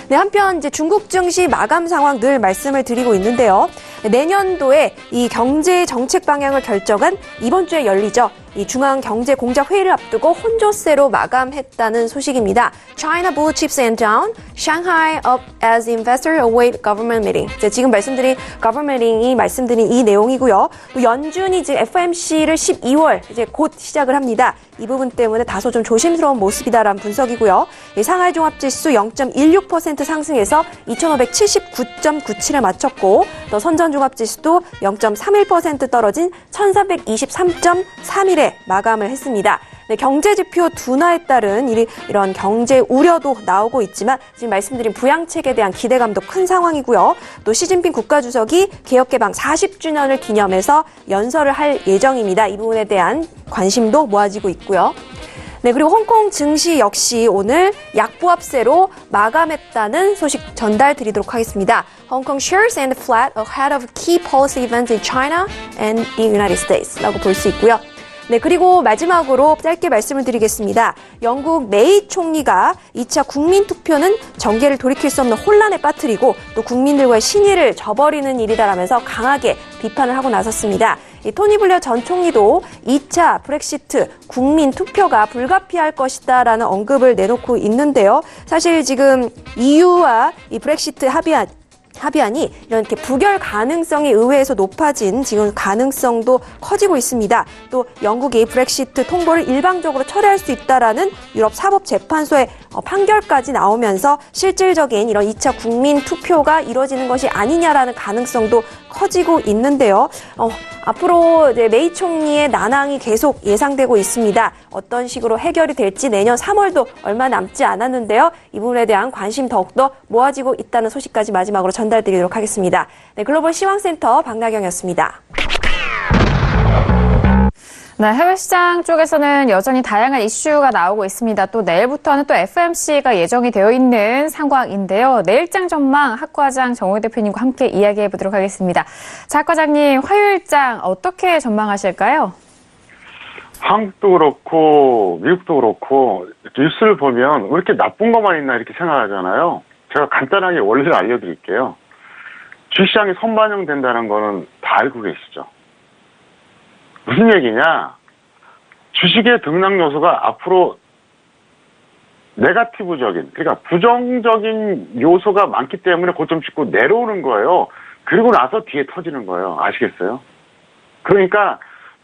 네, 한편 이제 중국 증시 마감 상황 늘 말씀을 드리고 있는데요. 내년도에 이 경제 정책 방향을 결정한 이번 주에 열리죠. 이 중앙경제공작회의를 앞두고 혼조세로 마감했다는 소식입니다. China Blue Chips and Down, Shanghai up as investors await government meeting. 지금 말씀드린 government meeting이 말씀드린 이 내용이고요. 또 연준이 지금 FOMC를 12월 이제 곧 시작을 합니다. 이 부분 때문에 다소 좀 조심스러운 모습이다라는 분석이고요. 상하이 종합지수 0.16% 상승해서 2,579.97에 마쳤고 또 선전 종합지수도 0.31% 떨어진 1,323.31에 마감을 했습니다. 네, 경제지표 둔화에 따른 이런 경제 우려도 나오고 있지만 지금 말씀드린 부양책에 대한 기대감도 큰 상황이고요. 또 시진핑 국가주석이 개혁개방 40주년을 기념해서 연설을 할 예정입니다. 이 부분에 대한 관심도 모아지고 있고요. 네, 그리고 홍콩 증시 역시 오늘 약보합세로 마감했다는 소식 전달드리도록 하겠습니다. Hong Kong shares end flat ahead of key policy events in China and the United States 라고 볼 수 있고요. 네, 그리고 마지막으로 짧게 말씀을 드리겠습니다. 영국 메이 총리가 2차 국민투표는 정계를 돌이킬 수 없는 혼란에 빠뜨리고 또 국민들과의 신의를 저버리는 일이다라면서 강하게 비판을 하고 나섰습니다. 토니 블레어 전 총리도 2차 브렉시트 국민투표가 불가피할 것이다라는 언급을 내놓고 있는데요. 사실 지금 EU와 이 브렉시트 합의안이 이렇게 부결 가능성이 의회에서 높아진 지금 가능성도 커지고 있습니다. 또 영국이 브렉시트 통보를 일방적으로 철회할 수 있다라는 유럽 사법재판소의 판결까지 나오면서 실질적인 이런 2차 국민 투표가 이루어지는 것이 아니냐라는 가능성도 커지고 있는데요. 앞으로 이제 메이 총리의 난항이 계속 예상되고 있습니다. 어떤 식으로 해결이 될지 내년 3월도 얼마 남지 않았는데요. 이 부분에 대한 관심 더욱더 모아지고 있다는 소식까지 마지막으로 전달드리도록 하겠습니다. 네, 글로벌 시황센터 박나경이었습니다.
네, 해외 시장 쪽에서는 여전히 다양한 이슈가 나오고 있습니다. 또 내일부터는 또 FOMC가 예정이 되어 있는 상황인데요. 내일장 전망 학과장 정우희 대표님과 함께 이야기해 보도록 하겠습니다. 자, 학과장님, 화요일장 어떻게 전망하실까요?
한국도 그렇고 미국도 그렇고 뉴스를 보면 왜 이렇게 나쁜 것만 있나 이렇게 생각하잖아요. 제가 간단하게 원리를 알려드릴게요. 주시장이 선반영된다는 거는 다 알고 계시죠. 무슨 얘기냐? 주식의 등락 요소가 앞으로 네거티브적인, 그러니까 부정적인 요소가 많기 때문에 고점 찍고 내려오는 거예요. 그리고 나서 뒤에 터지는 거예요. 아시겠어요? 그러니까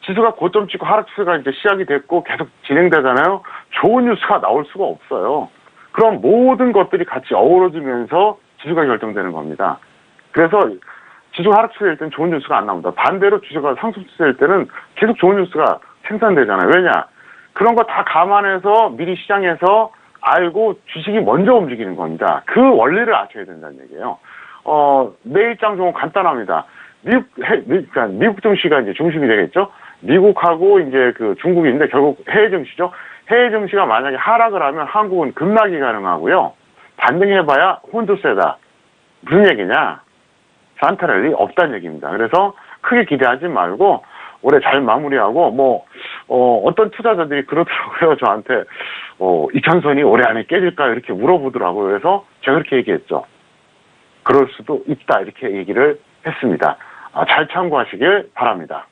지수가 고점 찍고 하락 추세가 이제 시작이 됐고 계속 진행되잖아요. 좋은 뉴스가 나올 수가 없어요. 그럼 모든 것들이 같이 어우러지면서 지수가 결정되는 겁니다. 그래서 지수 하락 추세일 때는 좋은 뉴스가 안 나옵니다. 반대로 주식가 상승 추세일 때는 계속 좋은 뉴스가 생산되잖아요. 왜냐? 그런 거 다 감안해서 미리 시장에서 알고 주식이 먼저 움직이는 겁니다. 그 원리를 아셔야 된다는 얘기예요. 내일장 종은 간단합니다. 미국 증시가 이제 중심이 되겠죠? 미국하고 이제 그 중국인데 결국 해외 증시죠? 해외 증시가 만약에 하락을 하면 한국은 급락이 가능하고요. 반등해봐야 혼조세다. 무슨 얘기냐? 산타랠리 없다는 얘기입니다. 그래서 크게 기대하지 말고 올해 잘 마무리하고 어떤 투자자들이 그러더라고요. 저한테 이천선이 올해 안에 깨질까요? 이렇게 물어보더라고요. 그래서 제가 그렇게 얘기했죠. 그럴 수도 있다 이렇게 얘기를 했습니다. 잘 참고하시길 바랍니다.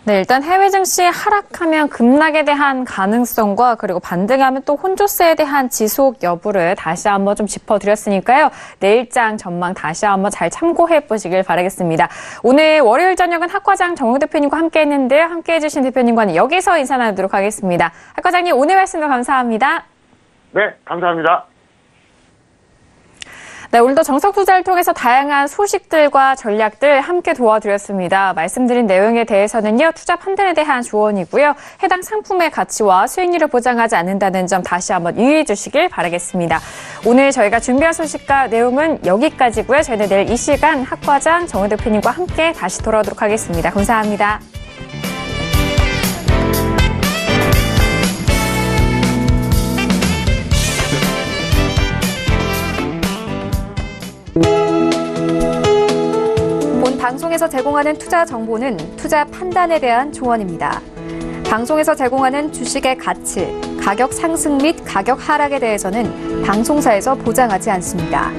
네, 일단 해외 증시 하락하면 급락에 대한 가능성과 그리고 반등하면 또 혼조세에 대한 지속 여부를 다시 한번 좀 짚어드렸으니까요. 내일장 전망 다시 한번 잘 참고해 보시길 바라겠습니다. 오늘 월요일 저녁은 학과장 정우 대표님과 함께 했는데요. 함께 해주신 대표님과는 여기서 인사 나누도록 하겠습니다. 학과장님 오늘 말씀도 감사합니다.
네, 감사합니다.
네, 오늘도 정석투자를 통해서 다양한 소식들과 전략들 함께 도와드렸습니다. 말씀드린 내용에 대해서는요, 투자 판단에 대한 조언이고요. 해당 상품의 가치와 수익률을 보장하지 않는다는 점 다시 한번 유의해 주시길 바라겠습니다. 오늘 저희가 준비한 소식과 내용은 여기까지고요. 저희는 내일 이 시간 학과장 정우 대표님과 함께 다시 돌아오도록 하겠습니다. 감사합니다.
본 방송에서 제공하는 투자 정보는 투자 판단에 대한 조언입니다. 방송에서 제공하는 주식의 가치, 가격 상승 및 가격 하락에 대해서는 방송사에서 보장하지 않습니다.